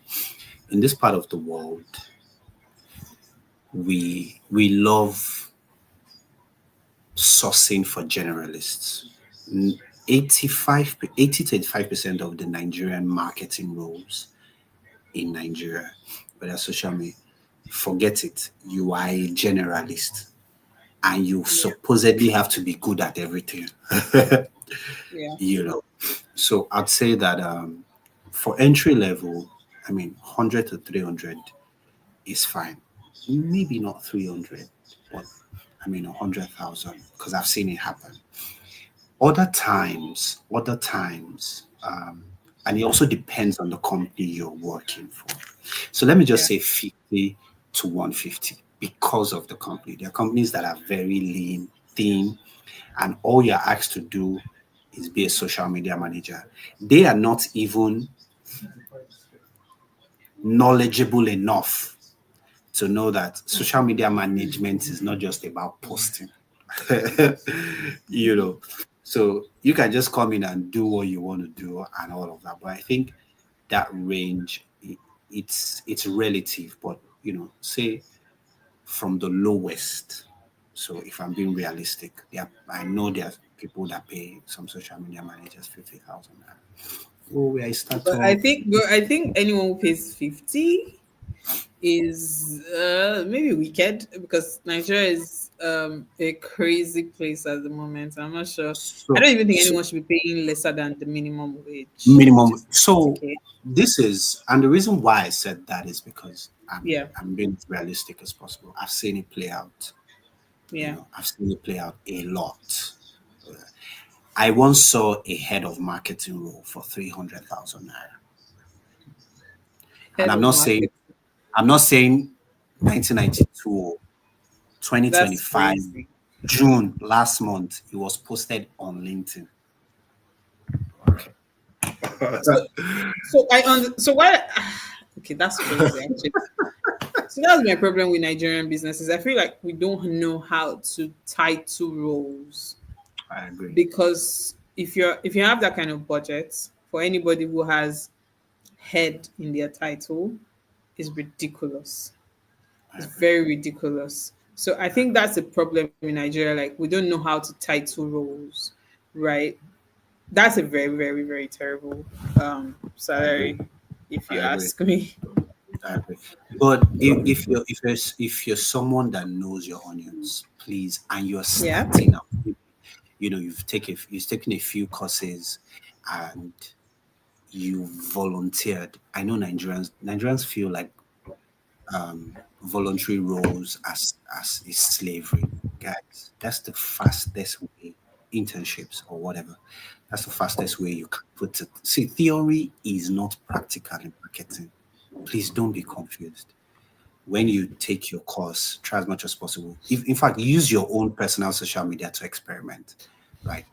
In this part of the world, we love sourcing for generalists. 80 to 85% of the Nigerian marketing roles in Nigeria, whether social media, forget it. You are a generalist and you Yeah, supposedly have to be good at everything. yeah, you know. So I'd say that for entry level, I mean, 100 to 300 is fine. Maybe not 300, but I mean, 100,000, because I've seen it happen. And it also depends on the company you're working for. So let me just yeah. say 50 to 150 because of the company. There are companies that are very lean, thin, and all you're asked to do is be a social media manager. They are not even knowledgeable enough to know that social media management is not just about posting. you know, so you can just come in and do what you want to do and all of that. But I think that range, it's relative. But say from the lowest. So if I'm being realistic, I know there are people that pay some social media managers 50,000. Oh, we are a startup. But I think anyone who pays 50 is maybe wicked because Nigeria is a crazy place at the moment. I'm not sure. I So, don't even think so anyone should be paying lesser than the minimum wage, which minimum. is So 50K. this is, and the reason why I said that is because Yeah, I'm being as realistic as possible. I've seen it play out. yeah. I've seen it play out a lot. I once saw a head of marketing role for 300,000 naira. And Head of market. I'm not saying 1992 or That's 2025 crazy. June last month. It was posted on LinkedIn. Okay. So so why okay, that's crazy actually. So that's my problem with Nigerian businesses. I feel like we don't know how to title roles I agree. because if you have that kind of budget for anybody who has head in their title is ridiculous. I It's agree. very ridiculous. So I I think agree. that's the problem in Nigeria. Like we don't know how to title roles, right? That's a very, very, very terrible I agree. salary, if you I agree. ask me. I agree. But if you're someone that knows your onions, please, and you're Yeah. starting out, you know, you've taken a few courses, and you volunteered. I know Nigerians feel like voluntary roles as is slavery. Guys, that's the fastest way, internships or whatever. That's the fastest way you can put it. See, theory is not practical in marketing. Please don't be confused. When you take your course, try as much as possible. If, in fact, use your own personal social media to experiment, right?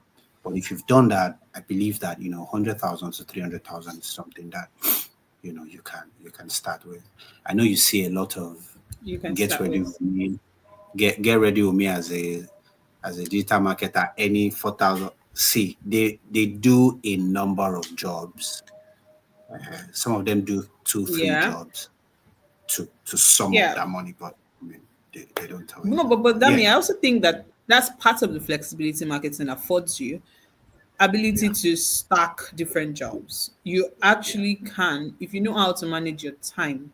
But if you've done that, I believe that 100,000 to 300,000 is something that you can start with. I know you see a lot of You can get start ready with. with me, get ready with me as a digital marketer. Any 4,000. See, they do a number of jobs. Some of them do two, three Yeah. jobs to sum up Yeah. that money, but I mean, they don't tell you No, that. but But yeah, Dami, I also think that that's part of the flexibility marketing affords you ability yeah, to stack different jobs. You yeah, actually can, if you know how to manage your time,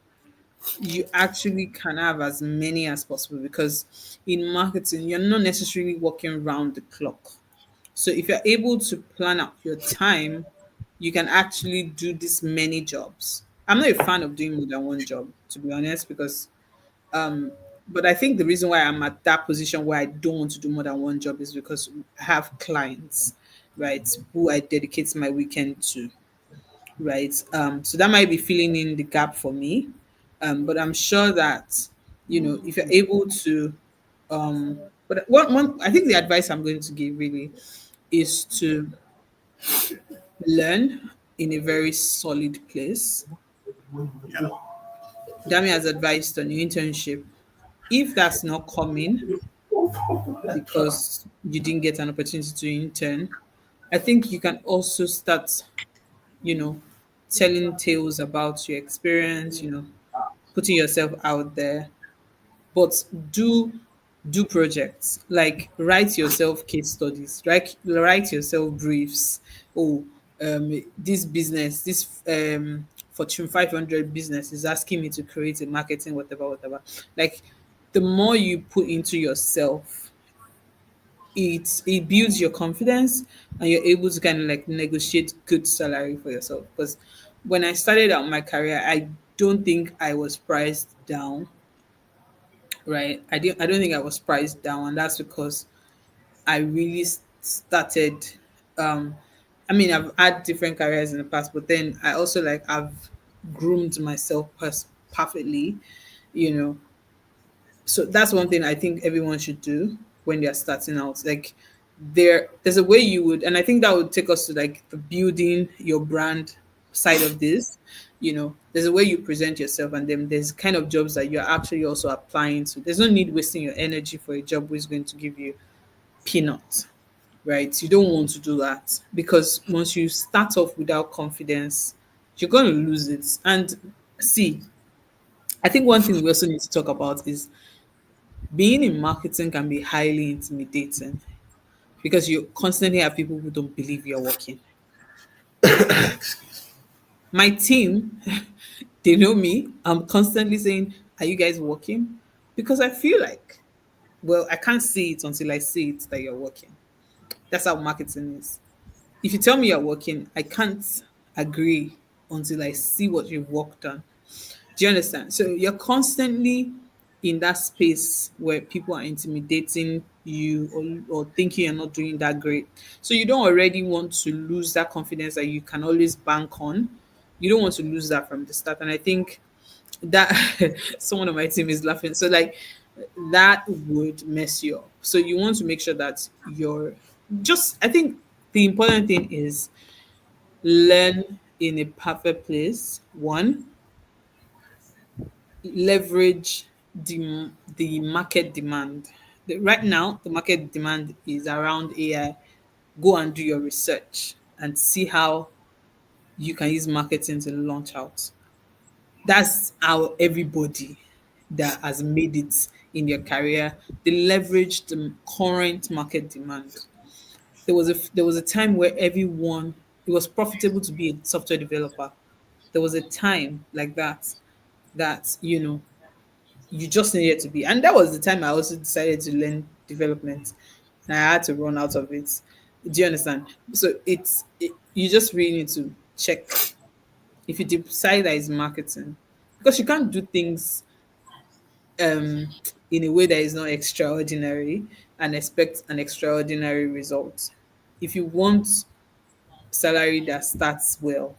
you actually can have as many as possible because in marketing, you're not necessarily working round the clock. So if you're able to plan out your time, you can actually do this many jobs. I'm not a fan of doing more than one job, to be honest, because but I think the reason why I'm at that position where I don't want to do more than one job is because I have clients, right, who I dedicate my weekend to, right? So that might be filling in the gap for me. But I'm sure that, if you're able to, but I think the advice I'm going to give really is to learn in a very solid place. yeah. Dami has advised on your internship. If that's not coming, because you didn't get an opportunity to intern, I think you can also start, you know, telling tales about your experience, putting yourself out there, but do projects like write yourself case studies, write yourself briefs. Oh, this business, this Fortune 500 business is asking me to create a marketing, whatever, whatever. Like the more you put into yourself, it builds your confidence and you're able to kind of like negotiate good salary for yourself. Because when I started out my career, I don't think I was priced down, right? I don't think I was priced down, and that's because I really started. um I mean, I've had different careers in the past, but then I also like I've groomed myself perfectly, you know so that's one thing I think everyone should do when they're starting out. Like there's a way you would, and I think that would take us to like the building your brand side of this. There's a way you present yourself, and then there's kind of jobs that you're actually also applying to. There's no need wasting your energy for a job who's going to give you peanuts, right? You don't want to do that because once you start off without confidence, you're going to lose it. And see, I think one thing we also need to talk about is being in marketing can be highly intimidating because you constantly have people who don't believe you're working. My team, they know me. I'm constantly saying, "Are you guys working?" Because I feel like, well, I can't see it until I see it that you're working. That's how marketing is. If you tell me you're working, I can't agree until I see what you've worked on. Do you understand? So you're constantly in that space where people are intimidating you, or thinking you're not doing that great. So you don't already want to lose that confidence that you can always bank on. You don't want to lose that from the start. And I think that someone on my team is laughing. So like that would mess you up. So you want to make sure that you're just, I think the important thing is learn in a perfect place. One, leverage the market demand. Right now, the market demand is around AI. Go and do your research and see how you can use marketing to launch out. That's how everybody that has made it in their career, they leverage the current market demand. There was a time where everyone, it was profitable to be a software developer. There was a time like that you just needed to be, and that was the time I also decided to learn development, and I had to run out of it. Do you understand? So you just really need to check if you decide that is marketing, because you can't do things um in a way that is not extraordinary and expect an extraordinary result. If you want salary that starts well,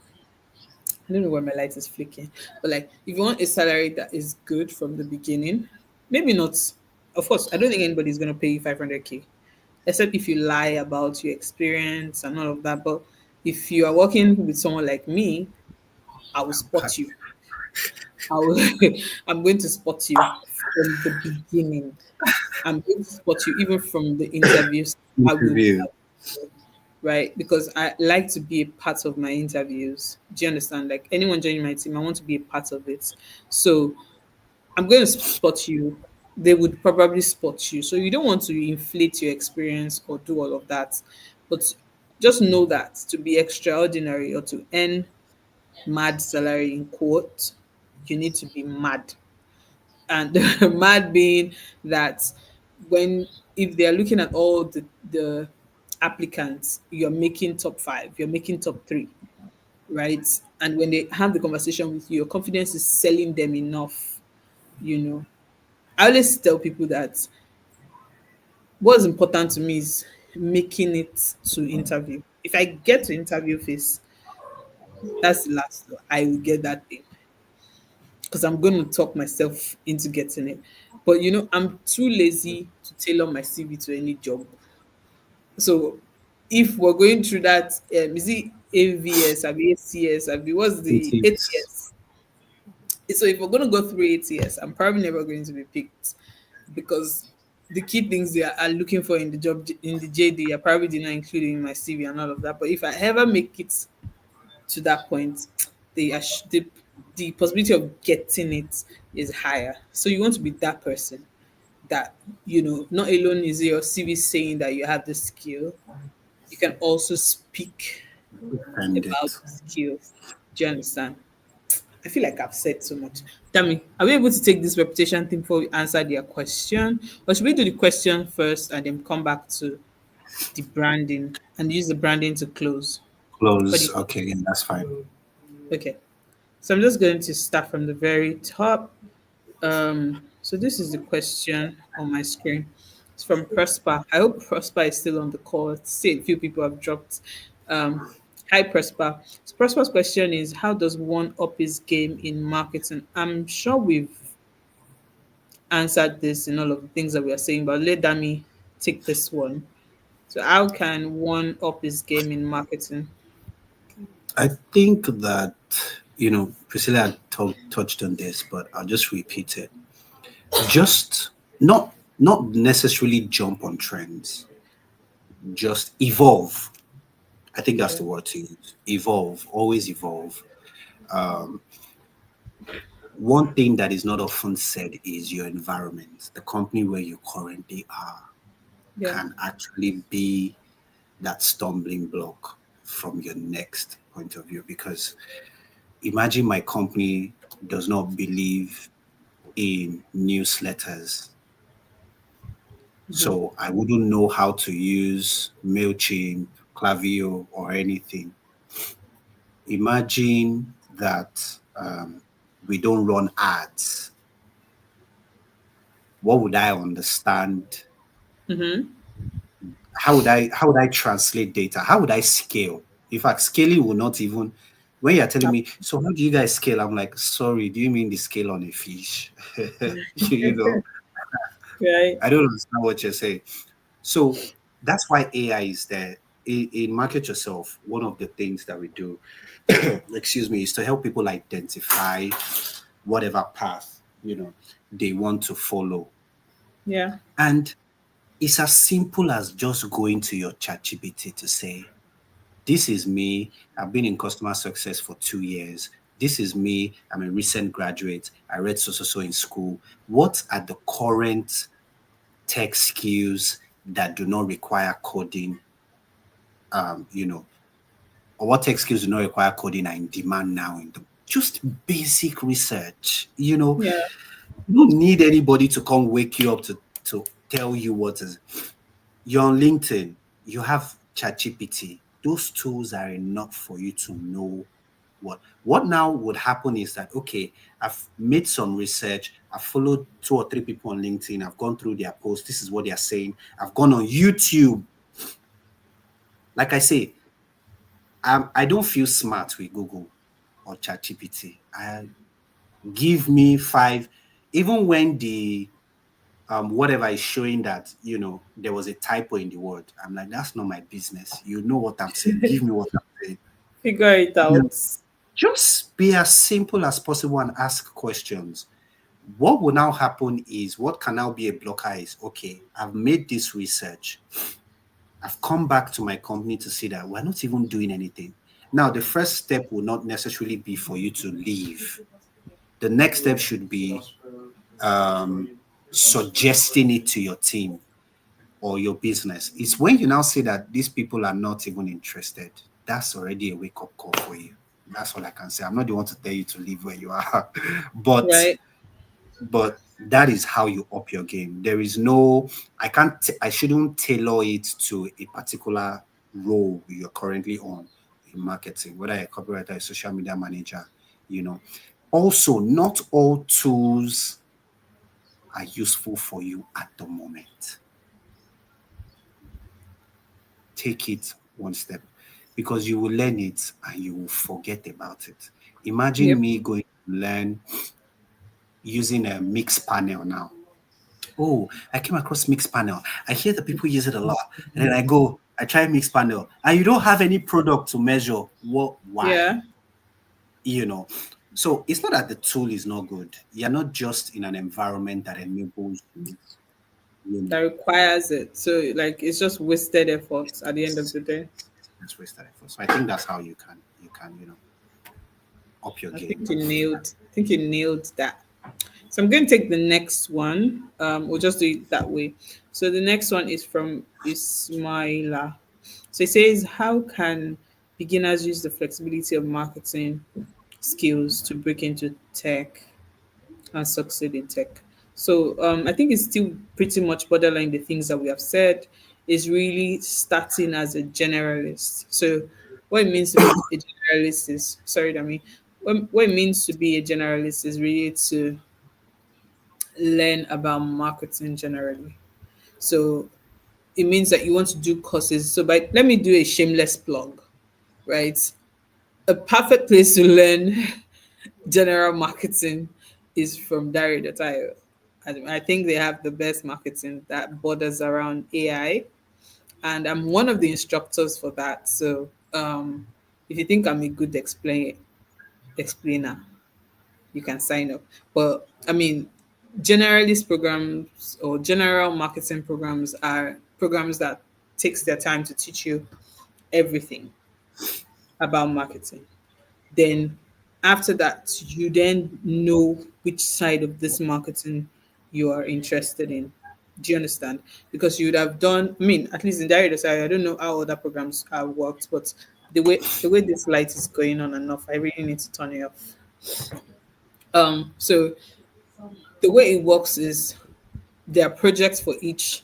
I don't know why my light is flicking, but like if you want a salary that is good from the beginning, maybe not. Of course, I don't think anybody's gonna pay you 500K, except if you lie about your experience and all of that. But if you are working with someone like me, I will spot you. I will, I'm going to spot you from the beginning. I'm going to spot you even from the interviews. I will, Interview. right? Because I like to be a part of my interviews. Do you understand? Like anyone joining my team, I want to be a part of it. So I'm going to spot you. They would probably spot you. So you don't want to inflate your experience or do all of that. But just know that to be extraordinary or to earn mad salary in quote, you need to be mad. And mad being that when if they're looking at all the applicants, you're making top five, you're making top three, right? And when they have the conversation with you, your confidence is selling them enough, you know. I always tell people that what's important to me is making it to interview. If I get to interview phase, that's the last. I will get that thing because I'm going to talk myself into getting it. But I'm too lazy to tailor my CV to any job. So if we're going through that, is it AVS, ACS, what's It the is. ATS? So if we're going to go through ATS, I'm probably never going to be picked because the key things they are looking for in the job in the JD, I probably did not include in my CV and all of that. But if I ever make it to that point, the possibility of getting it is higher. So you want to be that person that not alone is your CV saying that you have the skill, you can also speak And about it. the skill. Do you understand? I feel like I've said so much. Tell me, are we able to take this reputation thing before we answer their question? Or should we do the question first and then come back to the branding and use the branding to close? What do Close. you Okay, yeah, that's fine. think? Okay. So I'm just going to start from the very top. So this is the question on my screen. It's from Prosper. I hope Prosper is still on the call. See, a few people have dropped. Um, Hi, Prosper. So Prosper's question is, how does one up his game in marketing? I'm sure we've answered this in all of the things that we are saying, but let Dami take this one. So how can one up his game in marketing? I think that, Priscilla had touched on this, but I'll just repeat it. Just not necessarily jump on trends, just evolve. I think that's Okay. the word to use. Evolve, always evolve. Um, One thing that is not often said is your environment, the company where you currently are, Yeah. can actually be that stumbling block from your next point of view. Because imagine my company does not believe in newsletters. Mhm. So I wouldn't know how to use MailChimp, Klaviyo, or anything. Imagine that we don't run ads. What would I understand? Mhm. How would I translate data? How would I scale? In fact, scaling will not even. When you're telling me, so how do you guys scale? I'm like, sorry, do you mean the scale on a fish? you know, Right. I don't understand what you're saying. So that's why AI is there. In Market Yourself, one of the things that we do, excuse me, is to help people identify whatever path, they want to follow. Yeah. And it's as simple as just going to your ChatGPT to say, this is me. I've been in customer success for 2 years. This is me. I'm a recent graduate. I read so in school. What are the current tech skills that do not require coding? Um, you know, or what tech skills do not require coding are in demand now in the just basic research. Yeah. You don't need anybody to come wake you up to tell you what is. You're on LinkedIn, you have ChatGPT. Those tools are enough for you to know what now would happen is that okay, I've made some research, I've followed two or three people on LinkedIn, I've gone through their posts, this is what they are saying. I've gone on YouTube. Like I say, I don't feel smart with Google or ChatGPT. I give me five, even when the whatever is showing that there was a typo in the word. I'm like, that's not my business. You know what I'm saying. Give me what I'm saying. Figure it You know, out. just be as simple as possible and ask questions. What will now happen is what can now be a blocker is okay, I've made this research. I've come back to my company to see that we're not even doing anything. Now, the first step will not necessarily be for you to leave. The next step should be suggesting it to your team or your business. It's when you now say that these people are not even interested. That's already a wake up call for you. That's all I can say. I'm not the one to tell you to leave where you are, but Right. that is how you up your game. There is no, I shouldn't tailor it to a particular role you're currently on in marketing, whether you're a copywriter, a social media manager, you know. Also, not all tools are useful for you at the moment. Take it one step because you will learn it and you will forget about it. Imagine Yep. me going to learn using a mix panel now. Oh, I came across mix panel. I hear that people use it a lot. And then I try mix panel, and you don't have any product to measure why, Yeah. you know. So it's not that the tool is not good. You're not just in an environment that enables you, you That know, requires it. So like it's just wasted effort at the end of the day. that's wasted effort. So I think that's how you can up your I game. think you nailed. I think you nailed that. So I'm going to take the next one. We'll just do it that way. So the next one is from Ismaila. So it says, "How can beginners use the flexibility of marketing skills to break into tech and succeed in tech?" So I think it's still pretty much borderline the things that we have said. Is really starting as a generalist. So what it means to be a generalist is sorry, Dami. What it means to be a generalist is really to learn about marketing generally. So it means that you want to do courses. So by let me do a shameless plug, right? A perfect place to learn general marketing is from Diary.io. I think they have the best marketing that borders around AI, and I'm one of the instructors for that. So if you think I'm a good explainer, you can sign up. But I mean, generalist programs or general marketing programs are programs that takes their time to teach you everything about marketing. Then after that, you then know which side of this marketing you are interested in. Do you understand? Because you would have done, I mean, at least in Diary Side, I don't know how other programs have worked, but the way this light is going on and off, I really need to turn it off. So the way it works is there are projects for each.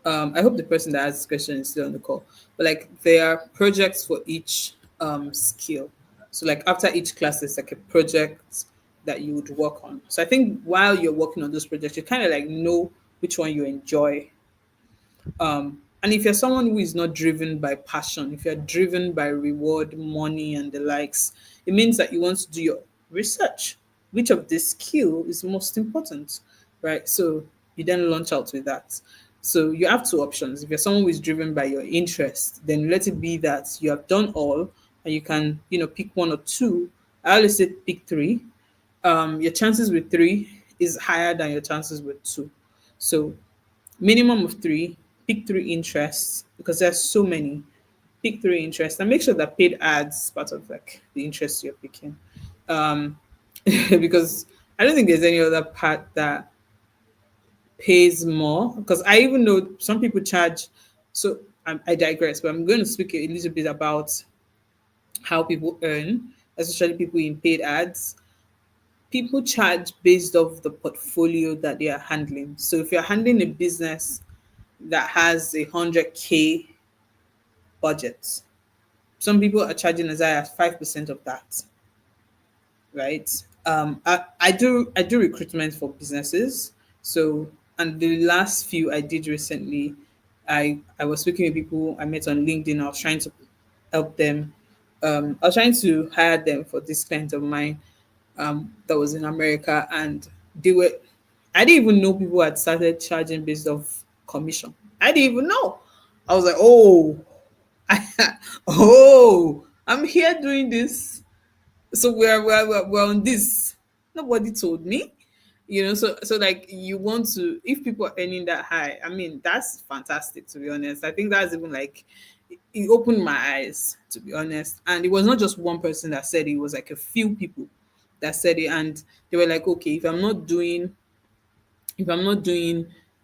I hope the person that asked this question is still on the call, but like there are projects for each skill. So like after each class, there's like a project that you would work on. So I think while you're working on those projects, you kind of like know which one you enjoy. And if you're someone who is not driven by passion, if you're driven by reward, money, and the likes, it means that you want to do your research. Which of this skill is most important, right? So you then launch out with that. So you have two options. If you're someone who is driven by your interest, then let it be that you have done all and you can, pick one or two. I always say pick three. Your chances with three is higher than your chances with two. So minimum of three, pick three interests because there's so many. Pick three interests and make sure that paid ads is part of like the interests you're picking. Um, because I don't think there's any other part that pays more. Because I even know some people charge. So I digress, but I'm going to speak a little bit about how people earn, especially people in paid ads. People charge based off the portfolio that they are handling. So if you're handling a business that has 100K budget, some people are charging as high as 5% of that, right? I do recruitment for businesses. So, and the last few I did recently, I was speaking with people I met on LinkedIn. I was trying to help them. I was trying to hire them for this client of mine that was in America, and they were. I didn't even know people had started charging based off commission. I didn't even know. I was like, oh, oh, I'm here doing this. So we're on this. Nobody told me. So like you want to, if people are earning that high, I mean that's fantastic, to be honest. I think that's even like it opened my eyes, to be honest. And it was not just one person that said it, it was like a few people that said it, and they were like, okay, if I'm not doing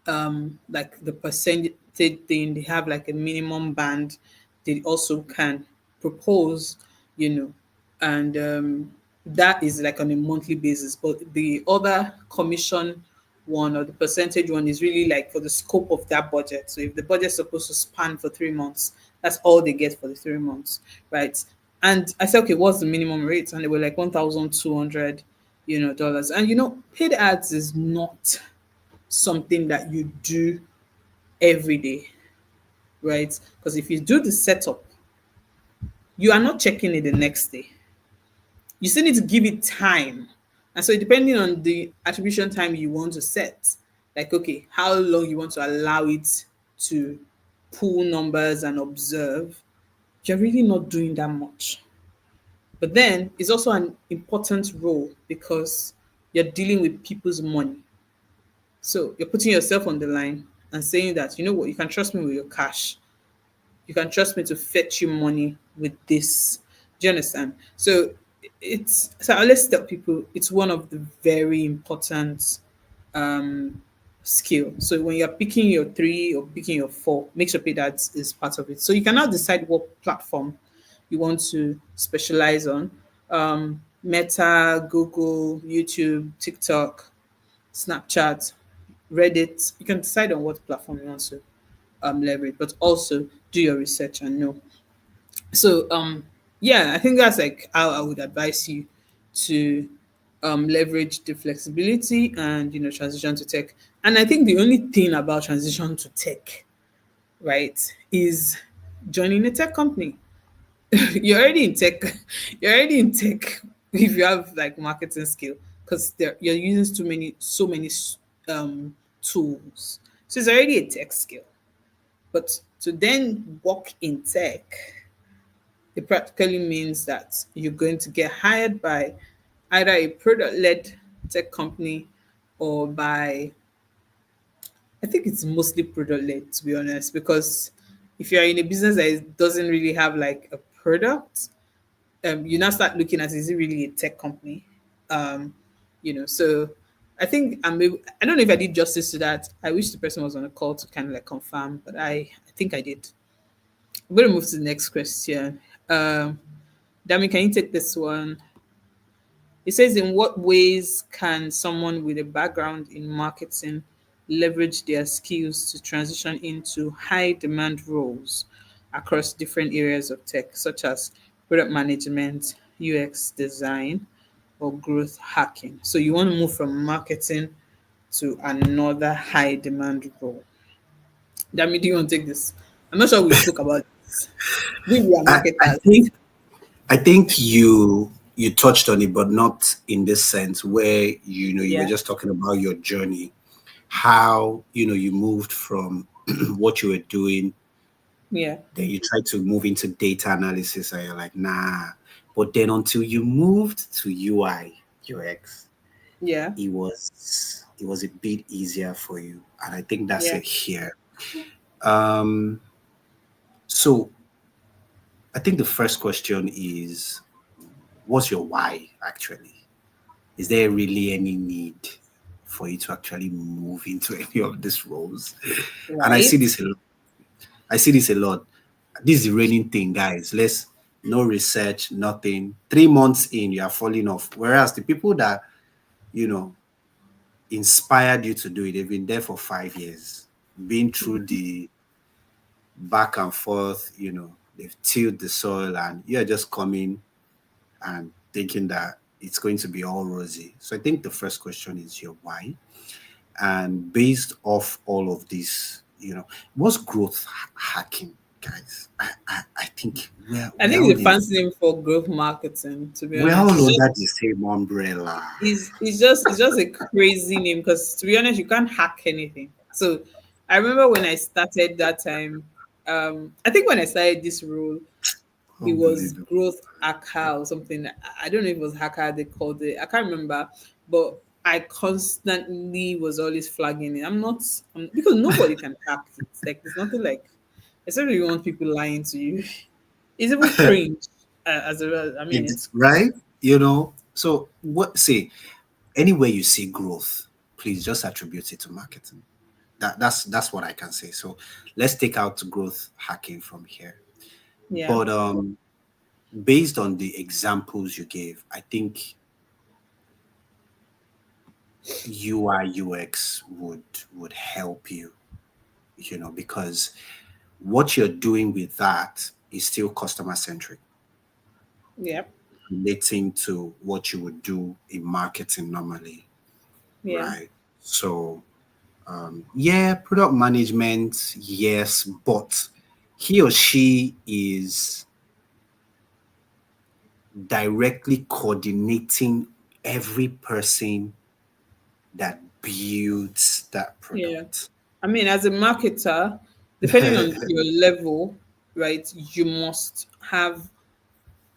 like the percentage thing, they have like a minimum band they also can propose, you know, and that is like on a monthly basis. But the other commission one or the percentage one is really like for the scope of that budget. So if the budget's supposed to span for 3 months, that's all they get for the 3 months, right? And I said, okay, what's the minimum rate? And they were like 1,200, dollars. And paid ads is not something that you do every day, right? Because if you do the setup, you are not checking it the next day. You still need to give it time. And so, depending on the attribution time you want to set, like, okay, how long you want to allow it to pull numbers and observe, you're really not doing that much. But then it's also an important role because you're dealing with people's money. So you're putting yourself on the line and saying that, you know what, you can trust me with your cash. You can trust me to fetch you money with this. Do you understand? So I always tell people it's one of the very important skill. So when you're picking your three or picking your four, make sure pay that is part of it. So you can now decide what platform you want to specialize on. Meta, Google, YouTube, TikTok, Snapchat, Reddit. You can decide on what platform you want to leverage, but also do your research and know. So yeah, I think that's like how I would advise you to leverage the flexibility and transition to tech. And I think the only thing about transition to tech, right, is joining a tech company. You're already in tech. You're already in tech if you have like marketing skill because you're using so many tools. So it's already a tech skill. But to then work in tech, it practically means that you're going to get hired by either a product led tech company or by, I think it's mostly product led, to be honest, because if you're in a business that doesn't really have like a product, you now start looking at, is it really a tech company? Um, so I don't know if I did justice to that. I wish the person was on a call to kind of like confirm, but I think I did. I'm going to move to the next question. Dami, can you take this one? It says, in what ways can someone with a background in marketing leverage their skills to transition into high demand roles across different areas of tech, such as product management, UX design, or growth hacking? So you want to move from marketing to another high demand role. Dami, do you want to take this? I'm not sure we spoke about this. We are I marketers. think I think you. you touched on it, but not in this sense where you were Yeah. just talking about your journey, how you moved from what you were doing, Yeah. then you try to move into data analysis, and you're like, nah. But then until you moved to UI UX, Yeah. it was a bit easier for you, and I think that's Yeah. it here. Um, so I think the first question is, what's your why actually? Is there really any need for you to actually move into any of these roles? And I see Right. this a lot. I see this a lot. This is the raining thing, guys. Let's no research, nothing. 3 months in, you are falling off. Whereas the people that you know inspired you to do it, they've been there for 5 years, been through the back and forth. They've tilled the soil, and you're just coming and thinking that it's going to be all rosy. So I think the first question is your why. And based off all of this, what's growth hacking, guys? I think we're, I we're think all it's a in fancy name for growth marketing, to be we're honest. all It's under just the same umbrella. it's just a crazy name because to be honest, you can't hack anything. So I remember when I started that time, I think when I started this role, it was Unbelievable. growth hacker or something. I don't know if it was hacker they called it. I can't remember, but I constantly was always flagging it. Because nobody can hack it. Like there's nothing like, except if you want people lying to you. It's even cringe. I mean, it's Right? So what say anywhere you see growth, please just attribute it to marketing. That's what I can say. So let's take out growth hacking from here. yeah, But based on the examples you gave, I think UI UX would help you, because what you're doing with that is still customer centric, yeah, relating to what you would do in marketing normally, yeah, right? So yeah, product management, yes, but he or she is directly coordinating every person that builds that yeah. product. I mean, as a marketer, depending on your level, right, you must have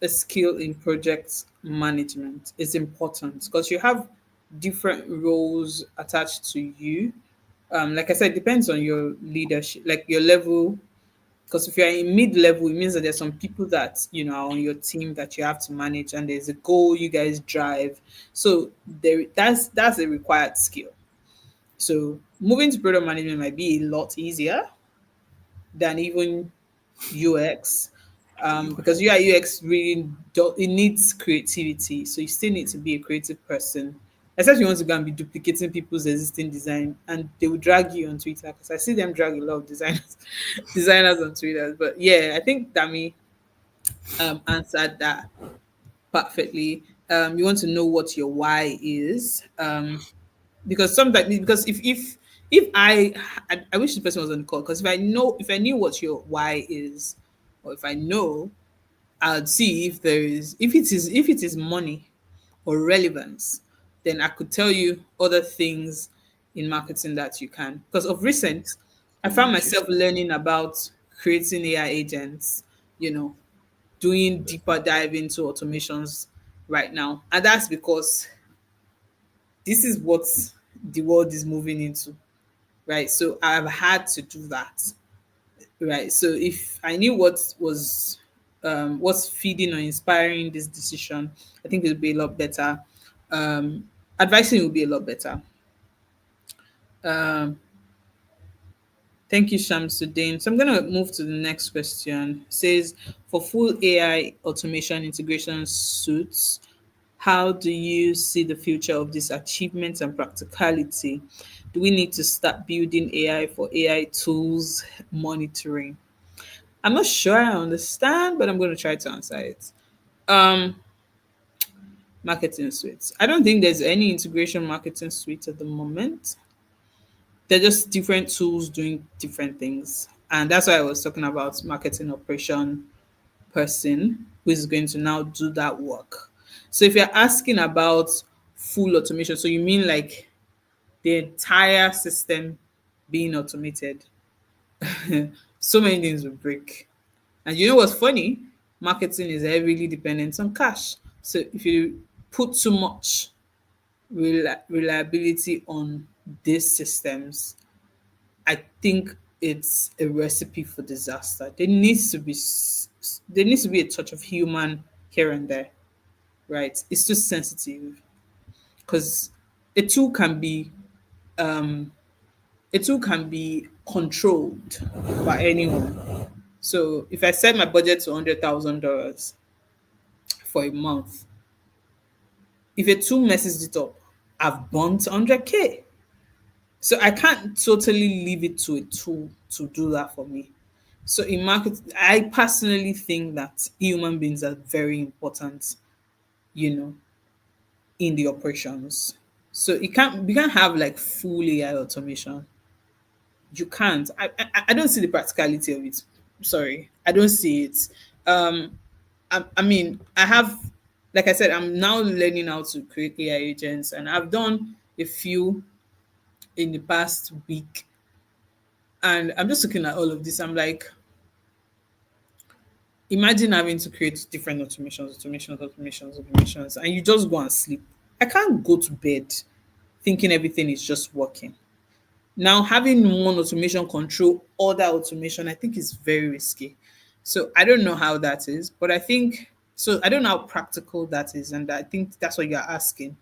a skill in project management. It's important because you have different roles attached to you. Like I said, it depends on your leadership, like your level. Because if you're in mid level, it means that there's some people that are on your team that you have to manage, and there's a goal you guys drive. So that's a required skill. So moving to product management might be a lot easier than even UX, because UI UX really it needs creativity. So you still need to be a creative person, except you want to go and be duplicating people's existing design, and they will drag you on Twitter because I see them drag a lot of designers designers on Twitter. But yeah, I think Dami answered that perfectly. You want to know what your why is, because sometimes because if I wish the person was on the call, because if I knew what your why is, or if I know, I'd see if it is money or relevance, then I could tell you other things in marketing that you can. Because of recent, I found myself Interesting. learning about creating AI agents, you know, doing deeper dive into automations right now. And that's because this is what the world is moving into, right? So I've had to do that, right? So if I knew what's feeding or inspiring this decision, I think it would be a lot better. Um, Advising would be a lot better. Um, Thank you, Shamsuddin. So I'm going to move to the next question. It says, for full AI automation integration suits, how do you see the future of these achievements and practicality? Do we need to start building AI for AI tools monitoring? I'm not sure I understand, but I'm going to try to answer it. Um, Marketing suites. I don't think there's any integration marketing suite at the moment. They're just different tools doing different things. And that's why I was talking about marketing operation person who is going to now do that work. So if you're asking about full automation, so you mean like the entire system being automated, so many things will break. And you know what's funny? Marketing is heavily dependent on cash. So if you put too much reliability on these systems, I think it's a recipe for disaster. There needs to be a touch of human here and there, right? It's too sensitive because a tool can be um, a tool can be controlled by anyone. So if I set my budget to $100,000 for a month, if a tool messes it up, I've burnt 100K. So I can't totally leave it to a tool to do that for me. So in market, I personally think that human beings are very important, you know, in the operations. So we can't have like full AI automation. You can't. I don't see the practicality of it. Sorry, I don't see it. Um, I mean, I have, like I said, I'm now learning how to create AI agents, and I've done a few in the past week. And I'm just looking at all of this. I'm like, imagine having to create different automations, and you just go and sleep. I can't go to bed thinking everything is just working. Now, having one automation control other automation, I think is very risky. So I don't know how that is, but I think so. I don't know how practical that is, and I think that's what you're asking.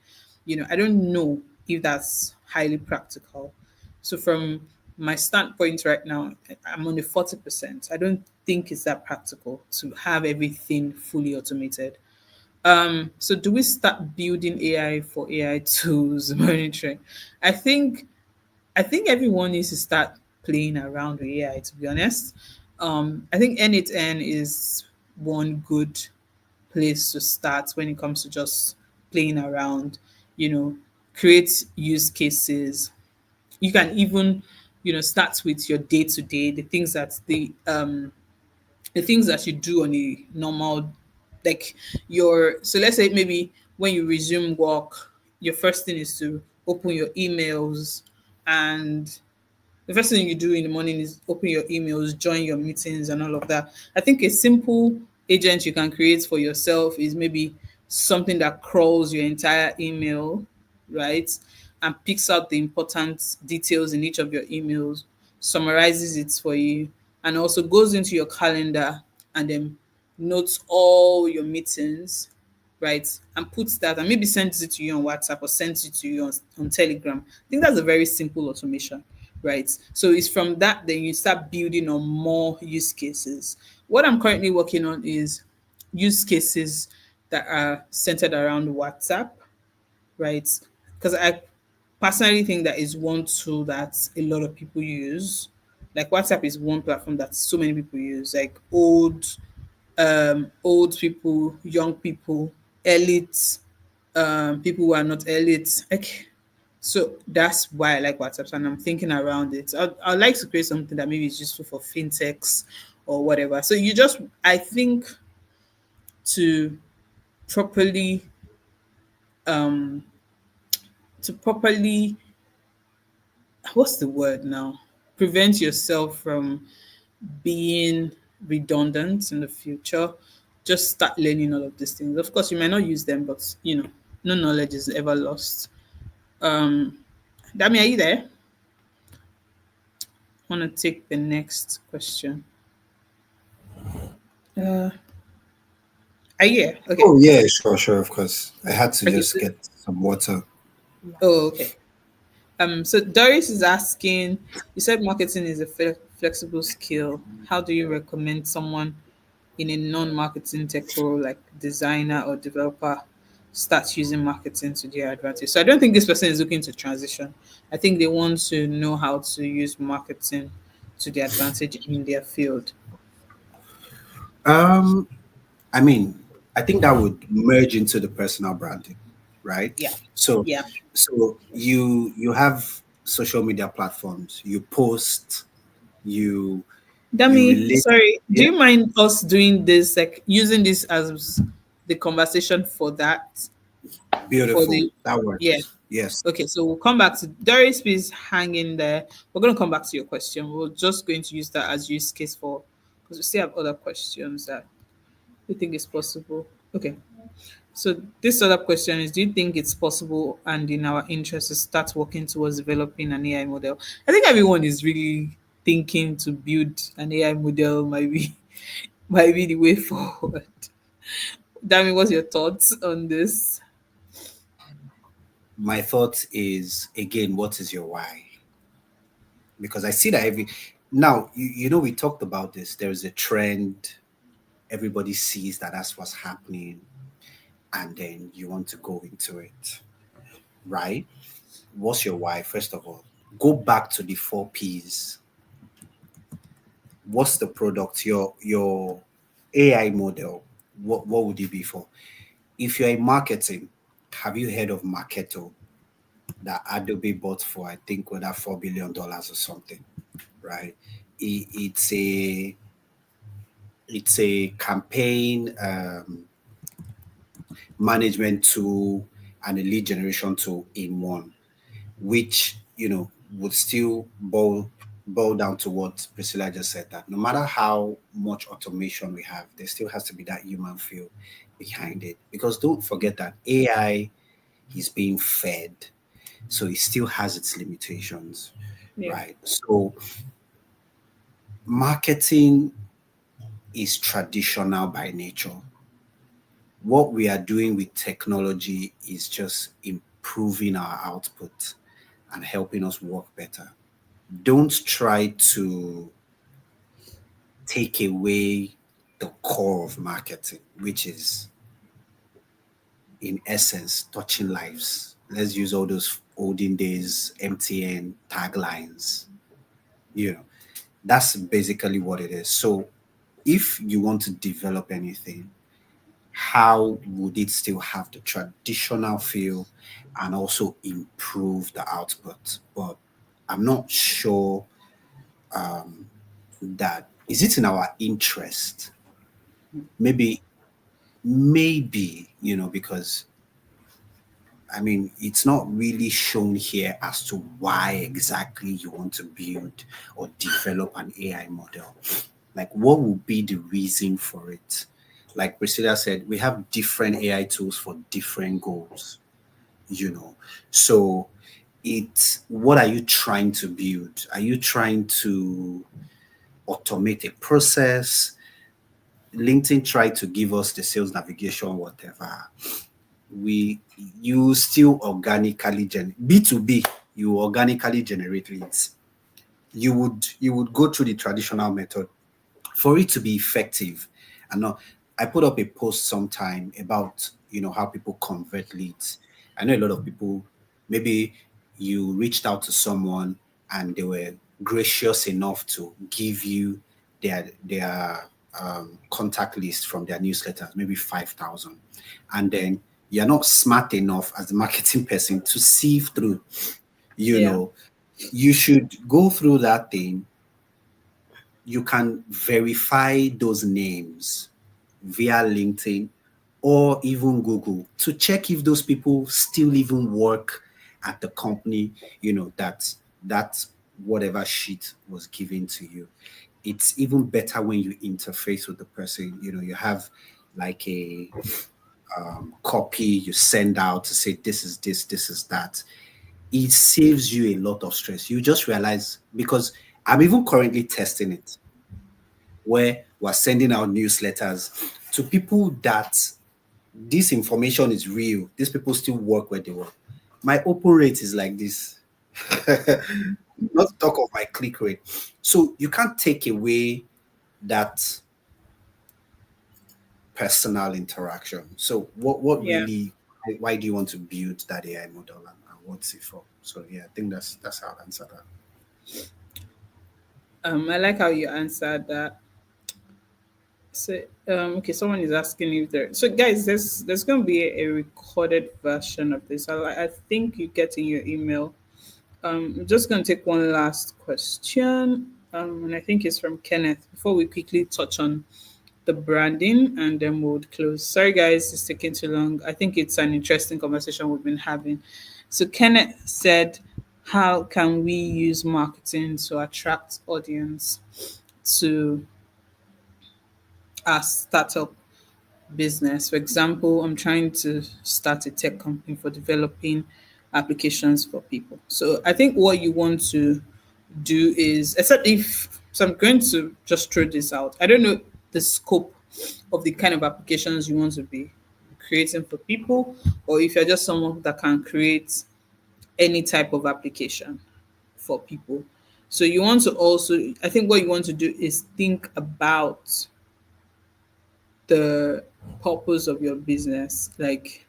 I don't know if that's highly practical. So from my standpoint right now, I'm on the 40%. I don't think it's that practical to have everything fully automated. So do we start building AI for AI tools monitoring? I think I think everyone needs to start playing around with AI, to be honest. I think N8N is one good place to start when it comes to just playing around, you know, create use cases. You can even, start with your day to day, the things that you do on a normal, like so let's say maybe when you resume work, your first thing is to open your emails, and the first thing you do in the morning is open your emails, join your meetings, and all of that. I think a simple agent you can create for yourself is maybe something that crawls your entire email, right? And picks out the important details in each of your emails, summarizes it for you, and also goes into your calendar and then notes all your meetings, right? And puts that and maybe sends it to you on WhatsApp or sends it to you on Telegram. I think that's a very simple automation, right? So it's from that then you start building on more use cases. What I'm currently working on is use cases that are centered around WhatsApp, right? Because I personally think that is one tool that a lot of people use. Like WhatsApp is one platform that so many people use, like old people, young people, elites, people who are not elites. Like, so that's why I like WhatsApp, and I'm thinking around it. I'd like to create something that maybe is useful for fintechs or whatever. So I think to properly, um, to properly, what's the word now? Prevent yourself from being redundant in the future. Just start learning all of these things. Of course, you might not use them, but no knowledge is ever lost. Um, Dami, are you there? Want to take the next question? Uh, are you here? Okay. Oh yeah, sure, sure, of course. I had to Okay. just get some water. Oh, okay. So Doris is asking, you said marketing is a flexible skill. How do you recommend someone in a non-marketing tech role like designer or developer start using marketing to their advantage? So I don't think this person is looking to transition. I think they want to know how to use marketing to their advantage in their field. Um, I mean, I think that would merge into the personal branding, right? Yeah. So, Yeah. so you have social media platforms, you post, you Dami, relate. sorry, do Yeah. you mind us doing this, like using this as the conversation for that, for Beautiful. the That yeah. works. Yes. Okay, so we'll come back to Doris. Please hang in there. We're going to come back to your question. We're just going to use that as use case for, because we still have other questions that we think is possible. Okay, so this other question is: do you think it's possible and in our interest to start working towards developing an AI model? I think everyone is really thinking to build an AI model. Might be might be the way forward. Dami, what's your thoughts on this? My thought is again, what is your why? Because I see that every now, we talked about this. There is a trend, everybody sees that that's what's happening, and then you want to go into it, right? What's your why? First of all, go back to the 4 P's. What's the product? Your AI model, what would it be for? If you're in marketing, have you heard of Marketo that Adobe bought for, I think, whether $4 billion or something, right? It's a campaign management tool and a lead generation tool in one, which would still boil down to what Priscilla just said, that no matter how much automation we have, there still has to be that human feel behind it. Because don't forget that AI is being fed, so it still has its limitations, Yeah, right? So marketing is traditional by nature. What we are doing with technology is just improving our output and helping us work better. Don't try to take away the core of marketing, which is, in essence, touching lives. Let's use all those olden days MTN taglines. You know, that's basically what it is. So, if you want to develop anything, how would it still have the traditional feel and also improve the output? But I'm not sure that is it in our interest. Maybe because I mean it's not really shown here as to why exactly you want to build or develop an AI model. Like, what would be the reason for it? Like Priscilla said, we have different AI tools for different goals, you know. So it's, what are you trying to build? Are you trying to automate a process? LinkedIn tried to give us the sales navigation, whatever. We You still organically B2B, you organically generate leads. You would go through the traditional method for it to be effective. And now, I put up a post sometime about how people convert leads. I know a lot of people, maybe you reached out to someone and they were gracious enough to give you their contact list from their newsletters, maybe 5,000, and then you're not smart enough as the marketing person to sieve through. you yeah, know you should go through that thing. You can verify those names via LinkedIn or even Google to check if those people still even work at the company, that whatever sheet was given to you. It's even better when you interface with the person. You have like a copy you send out to say this is this, this is that. It saves you a lot of stress. You just realize, because I'm even currently testing it, where we're sending out newsletters to people that this information is real. These people still work where they work. My open rate is like this. Not to talk of my click rate. So you can't take away that personal interaction. So what yeah. really, why do you want to build that AI model, and what's it for? So yeah, I think that's how I'll answer that. I like how you answered that. So, okay, someone is asking if there. So, guys, there's going to be a recorded version of this. I think you get in your email. I'm just going to take one last question, and I think it's from Kenneth before we quickly touch on the branding, and then we would close. Sorry, guys, it's taking too long. I think it's an interesting conversation we've been having. So, Kenneth said, how can we use marketing to attract audience to our startup business? For example, I'm trying to start a tech company for developing applications for people. So I think what you want to do is, except if, so I'm going to just throw this out. I don't know the scope of the kind of applications you want to be creating for people, or if you're just someone that can create any type of application for people. So you want to also, I think what you want to do is think about the purpose of your business, like,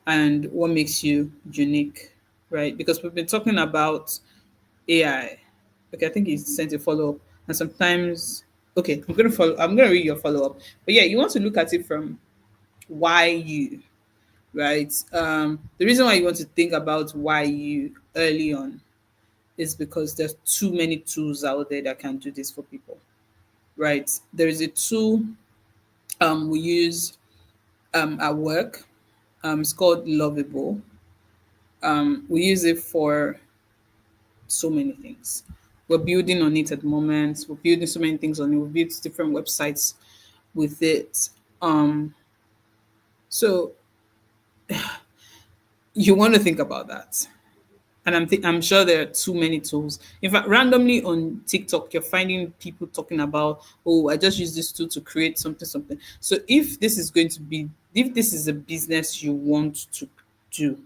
and what makes you unique, right? Because we've been talking about AI. Okay, I think he sent a follow up, and sometimes, okay, I'm gonna follow. I'm gonna read your follow up, but yeah, you want to look at it from why you, right? The reason why you want to think about why you early on is because there's too many tools out there that can do this for people, right? There is a tool we use at work. It's called Lovable. We use it for so many things. We're building on it at the moment. We're building so many things on it. We've built different websites with it. So you want to think about that. And I'm sure there are too many tools. In fact, randomly on TikTok, you're finding people talking about, oh, I just use this tool to create something, something. So if this is going to be, if this is a business you want to do,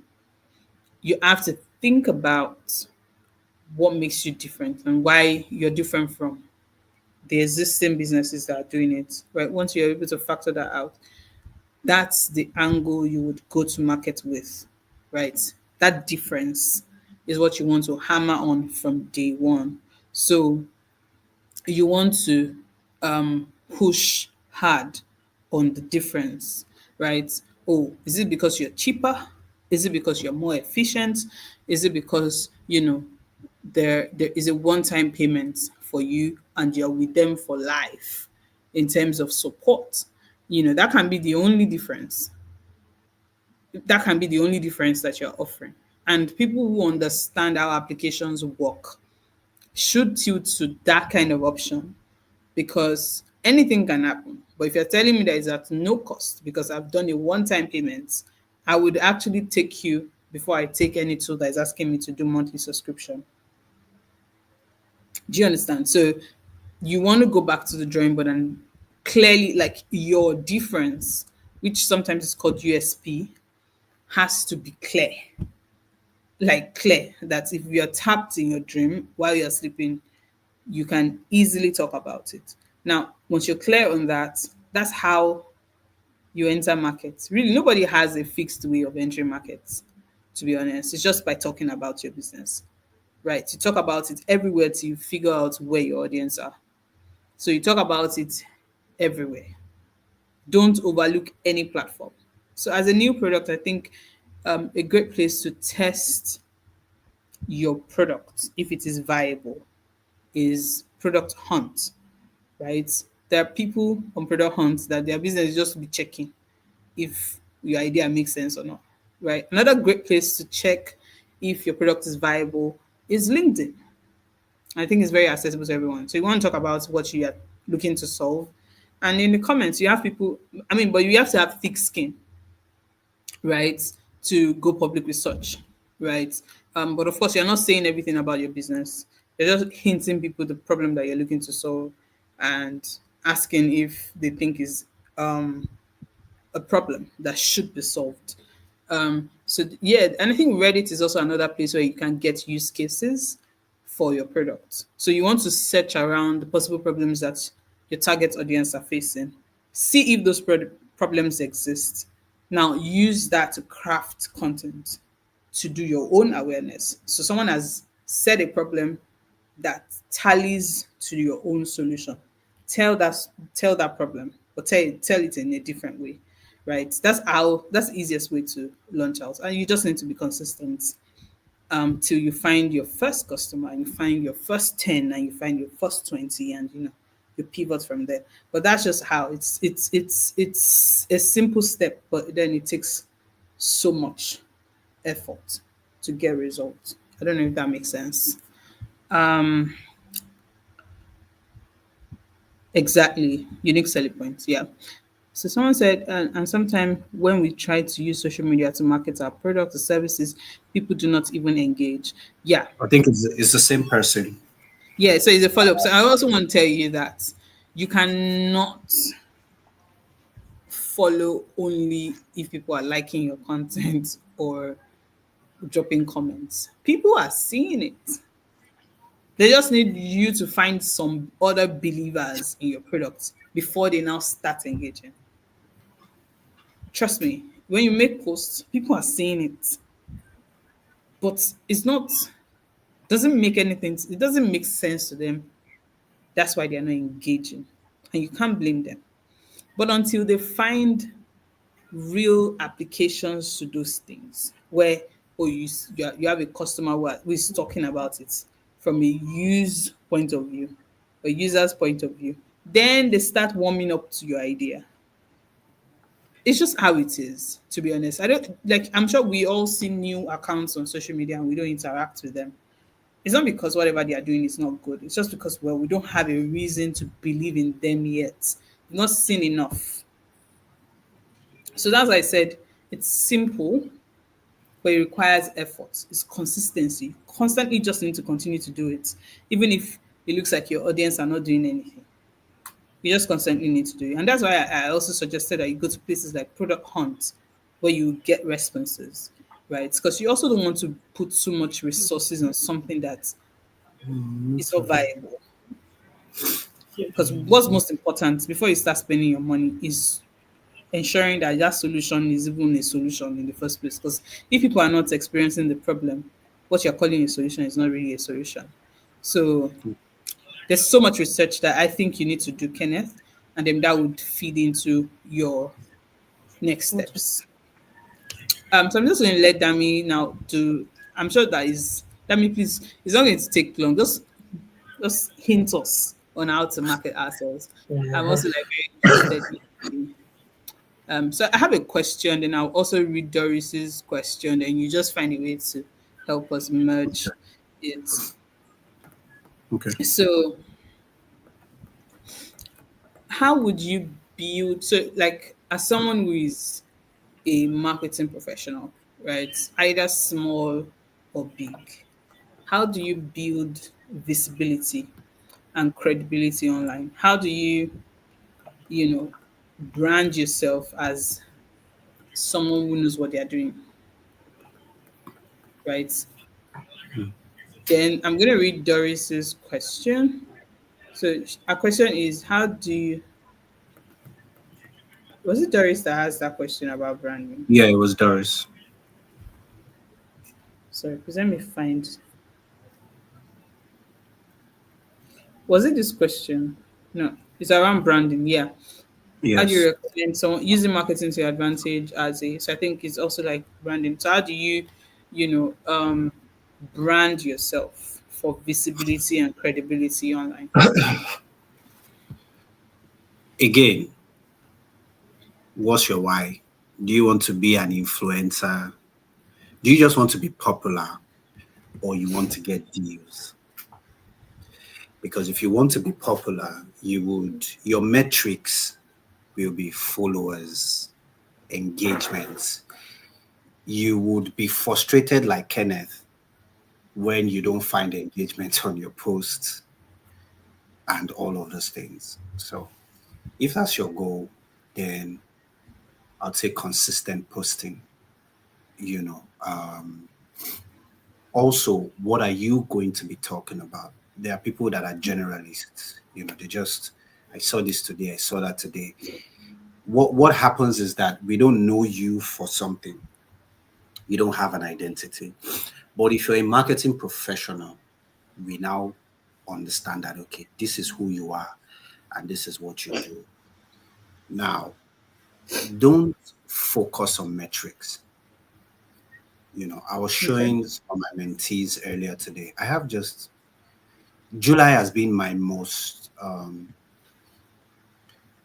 you have to think about what makes you different and why you're different from the existing businesses that are doing it. Right. Once you're able to factor that out, that's the angle you would go to market with. Right. That difference is what you want to hammer on from day one. So you want to push hard on the difference, right? Oh, is it because you're cheaper? Is it because you're more efficient? Is it because, there is a one-time payment for you and you're with them for life in terms of support? That can be the only difference. That can be the only difference that you're offering. And people who understand how applications work should tilt to that kind of option, because anything can happen. But if you're telling me that it's at no cost because I've done a one-time payment, I would actually take you before I take any tool that is asking me to do monthly subscription. Do you understand? So you want to go back to the drawing board and clearly, like, your difference, which sometimes is called USP, has to be clear. Like, clear that if you're tapped in your dream while you're sleeping, you can easily talk about it. Now, once you're clear on that, that's how you enter markets. Really, nobody has a fixed way of entering markets, to be honest. It's just by talking about your business, right? You talk about it everywhere till you figure out where your audience are. So you talk about it everywhere. Don't overlook any platform. So as a new product, I think a great place to test your product, if it is viable, is product hunt, right? There are people on product hunt that their business is just to be checking if your idea makes sense or not, right? Another great place to check if your product is viable is LinkedIn. I think it's very accessible to everyone. So you want to talk about what you are looking to solve. And in the comments, you have people, but you have to have thick skin, right, to go public with such, right? But of course, you're not saying everything about your business. You're just hinting people the problem that you're looking to solve and asking if they think is a problem that should be solved. Yeah, and I think Reddit is also another place where you can get use cases for your product. So you want to search around the possible problems that your target audience are facing, see if those problems exist. Now use that to craft content to do your own awareness. So someone has said a problem that tallies to your own solution. Tell that tell that problem, but tell it in a different way, right? That's the easiest way to launch out, and you just need to be consistent till you find your first customer and you find your first 10 and you find your first 20, and you pivot from there. But that's just how it's a simple step, but then it takes so much effort to get results. I don't know if that makes sense. Um, exactly. Unique selling points. Yeah. So someone said, and sometimes when we try to use social media to market our products or services, people do not even engage. Yeah. I think it's the same person. Yeah. So it's a follow up. So I also want to tell you that you cannot follow only if people are liking your content or dropping comments. People are seeing it. They just need you to find some other believers in your product before they now start engaging. Trust me, when you make posts, people are seeing it, but it's not doesn't make anything. It doesn't make sense to them. That's why they're not engaging, and you can't blame them. But until they find real applications to those things where oh you have a customer who is talking about it from a use point of view, a user's point of view, then they start warming up to your idea. It's just how it is, to be honest. I don't like I'm sure we all see new accounts on social media and we don't interact with them. It's not because whatever they are doing is not good. It's just because well we don't have a reason to believe in them yet. We've not seen enough. So that's why I said it's simple, but it requires effort. It's consistency. Constantly just need to continue to do it. Even if it looks like your audience are not doing anything. You just constantly need to do it. And that's why I also suggested that you go to places like Product Hunt where you get responses, right? Because you also don't want to put too much resources on something that is not viable. Because what's most important before you start spending your money is ensuring that that solution is even a solution in the first place. Because if people are not experiencing the problem, what you're calling a solution is not really a solution. So there's so much research that I think you need to do, Kenneth, and then that would feed into your next steps. So I'm just going to let Dami now do. I'm sure that is Dami. Please, it's not going to take long. Just hint us on how to market ourselves. I'm also like very interested in so I have a question, then I'll also read Doris's question, and you just find a way to help us merge it. Okay. So, how would you build? So, like, as someone who is a marketing professional, right, either small or big, how do you build visibility and credibility online? How do you know, brand yourself as someone who knows what they are doing, right? Then I'm going to read Doris's question. So our question is, how do you, was it Doris that asked that question about branding? Yeah, it was Doris. Sorry, please let me find, was it this question? No, it's around branding. Yeah. How do you Yes. recommend someone using marketing to your advantage as a, so I think it's also like branding. So how do you know, brand yourself for visibility and credibility online? Again, what's your why? Do you want to be an influencer? Do you just want to be popular or you want to get deals? Because if you want to be popular, your metrics will be followers, engagements. You would be frustrated like Kenneth when you don't find engagement on your posts and all of those things. So if that's your goal, then I'd say consistent posting, you know. Also, what are you going to be talking about? There are people that are generalists, they just, I saw this today, I saw that today. What happens is that we don't know you for something. You don't have an identity. But if you're a marketing professional, we now understand that okay, this is who you are and this is what you do. Now, don't focus on metrics. I was Okay. showing some of my mentees earlier today. I have just July has been my most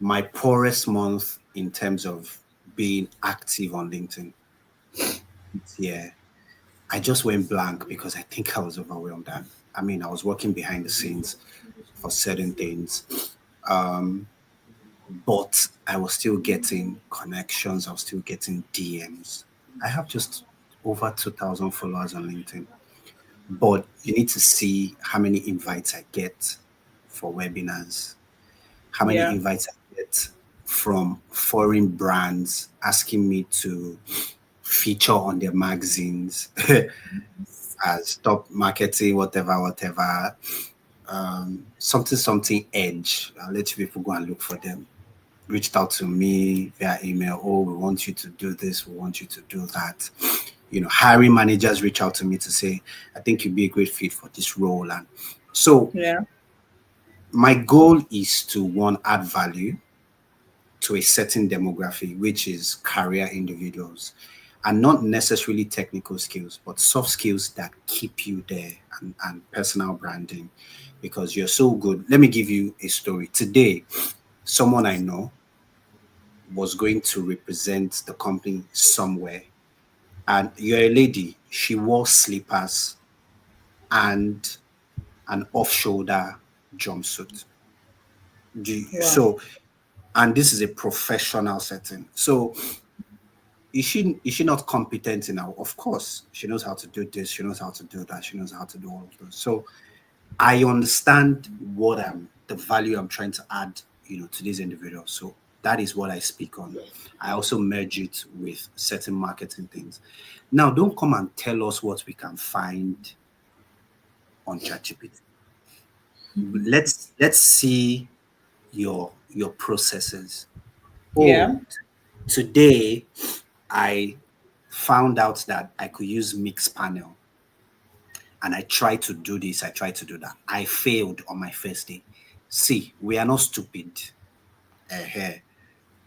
My poorest month in terms of being active on LinkedIn this year, I just went blank because I think I was overwhelmed. And I mean, I was working behind the scenes for certain things, um, but I was still getting connections. I was still getting DMs. I have just over 2,000 followers on LinkedIn, but you need to see how many invites I get for webinars, how many Yeah. invites I get from foreign brands asking me to feature on their magazines as top marketing, whatever, whatever. Something, something edge. I'll let you people go and look for them. Reached out to me via email. Oh, we want you to do this. We want you to do that. Hiring managers reach out to me to say, I think you'd be a great fit for this role. And so Yeah. my goal is to one, add value to a certain demographic, which is career individuals, and not necessarily technical skills, but soft skills that keep you there, and personal branding because you're so good. Let me give you a story. Today, someone I know was going to represent the company somewhere, and you're a lady. She wore slippers and an off shoulder jumpsuit. Wow. So, and this is a professional setting. So, is she not competent enough? Of course, she knows how to do this, she knows how to do that, she knows how to do all of those. So I understand the value I'm trying to add, to this individual. So that is what I speak on. I also merge it with certain marketing things. Now, don't come and tell us what we can find on ChatGPT. Let's see your processes. Yeah. Oh, today I found out that I could use Mixpanel, and I tried to do this, I tried to do that. I failed on my first day. See, we are not stupid. uh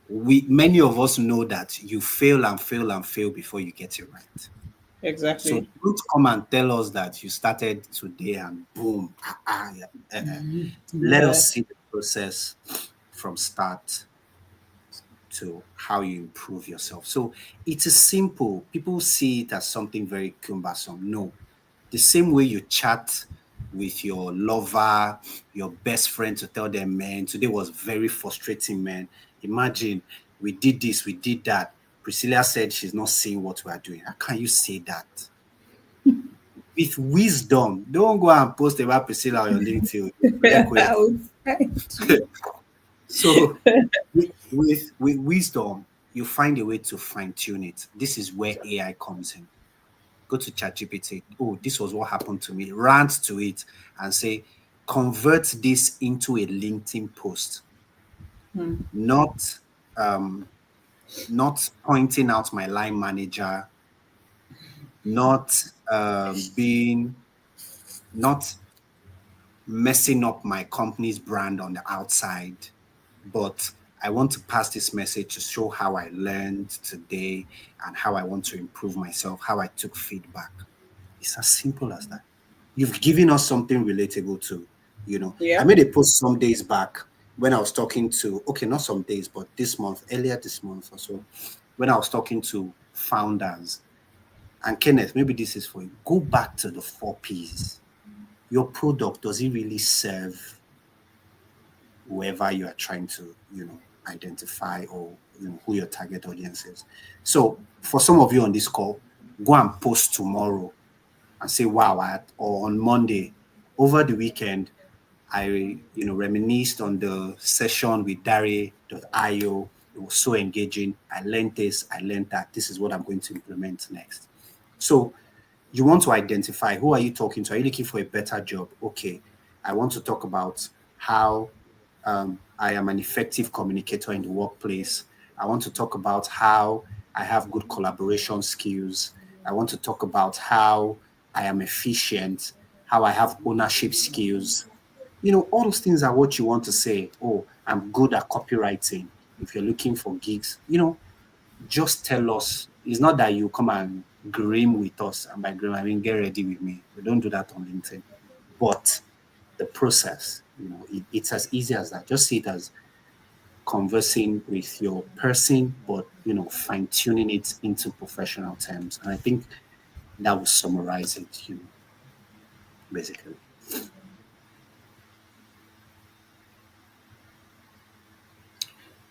We many of us know that you fail and fail and fail before you get it right. So Exactly. don't come and tell us that you started today and boom. Yeah, let Yeah. us see the process from start to how you improve yourself. So it is simple. People see it as something very cumbersome. No, the same way you chat with your lover, your best friend to tell them, man, today was very frustrating, man. Imagine we did this, we did that. Priscilla said she's not seeing what we are doing. How can you say that? With wisdom, don't go and post about Priscilla on your LinkedIn. I was trying to. So with wisdom, you find a way to fine tune it. This is where AI comes in. Go to ChatGPT. Oh, this was what happened to me. Rant to it and say, convert this into a LinkedIn post, not um, not pointing out my line manager, not being not messing up my company's brand on the outside, but I want to pass this message to show how I learned today and how I want to improve myself, how I took feedback. It's as simple as that. You've given us something relatable to, I Yeah. made a post some days back when I was talking to, okay, not some days, but this month, earlier this month or so, when I was talking to founders. And Kenneth, maybe this is for you. Go back to the 4 Ps. Your product, does it really serve whoever you are trying to, identify, or who your target audience is? So for some of you on this call, go and post tomorrow and say, wow, or on Monday, over the weekend, I, reminisced on the session with Dare.io. It was so engaging. I learned this, I learned that. This is what I'm going to implement next. So you want to identify, who are you talking to? Are you looking for a better job? Okay, I want to talk about how I am an effective communicator in the workplace. I want to talk about how I have good collaboration skills. I want to talk about how I am efficient, how I have ownership skills. All those things are what you want to say. Oh, I'm good at copywriting. If you're looking for gigs, just tell us. It's not that you come and grim with us. And by grim, I mean get ready with me. We don't do that on LinkedIn. But the process, it's as easy as that. Just see it as conversing with your person, but fine tuning it into professional terms. And I think that would summarize it, basically.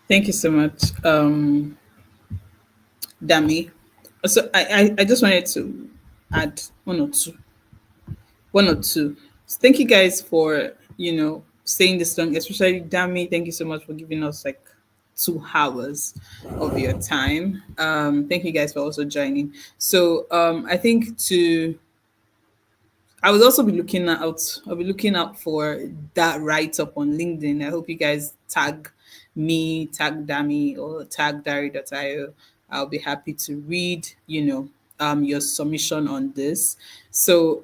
Thank you so much, Dami. So I just wanted to add one or two. So thank you guys for staying this long, especially Dami. Thank you so much for giving us like 2 hours of your time. Thank you guys for also joining. So I think to I will also be looking out. I'll be looking out for that write up on LinkedIn. I hope you guys tag me, tag Dami, or tag Dari.io. I'll be happy to read, your submission on this. So,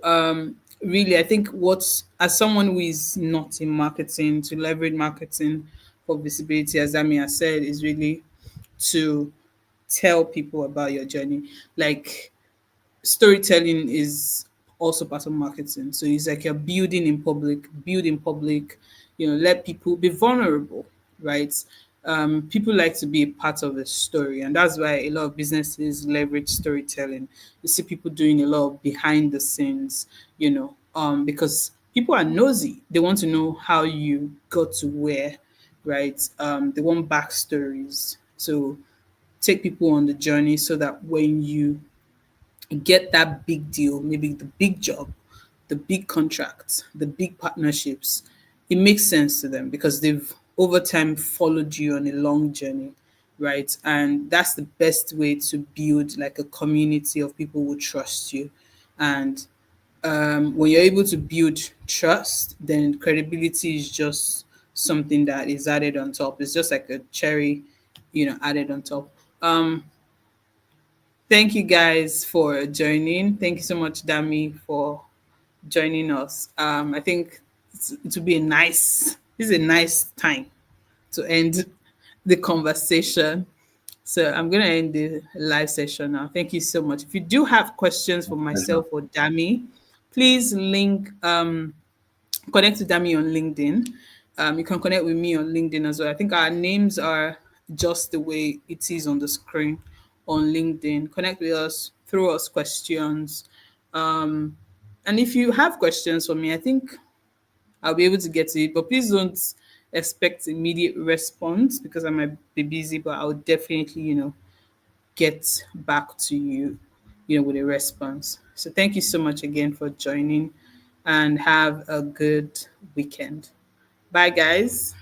really, I think as someone who is not in marketing, to leverage marketing for visibility, as Dami has said, is really to tell people about your journey. Like, storytelling is also part of marketing. So it's like you're build in public, let people be vulnerable, right? People like to be a part of a story, and that's why a lot of businesses leverage storytelling. You see people doing a lot of behind the scenes, because people are nosy. They want to know how you got to where, right? They want backstories. So take people on the journey so that when you get that big deal, maybe the big job, the big contracts, the big partnerships, it makes sense to them because they've over time followed you on a long journey, right? And that's the best way to build like a community of people who trust you. And when you're able to build trust, then credibility is just something that is added on top. It's just like a cherry, added on top. Thank you guys for joining. Thank you so much, Dami, for joining us. I think it will be this is a nice time to end the conversation. So I'm going to end the live session now. Thank you so much. If you do have questions for Pleasure. myself or Dami, please connect to Dami on LinkedIn. You can connect with me on LinkedIn as well. I think our names are just the way it is on the screen on LinkedIn. Connect with us, throw us questions. Um, and if you have questions for me, I think I'll be able to get to it. But please don't expect immediate response because I might be busy, but I'll definitely, get back to you, with a response. So thank you so much again for joining and have a good weekend. Bye, guys.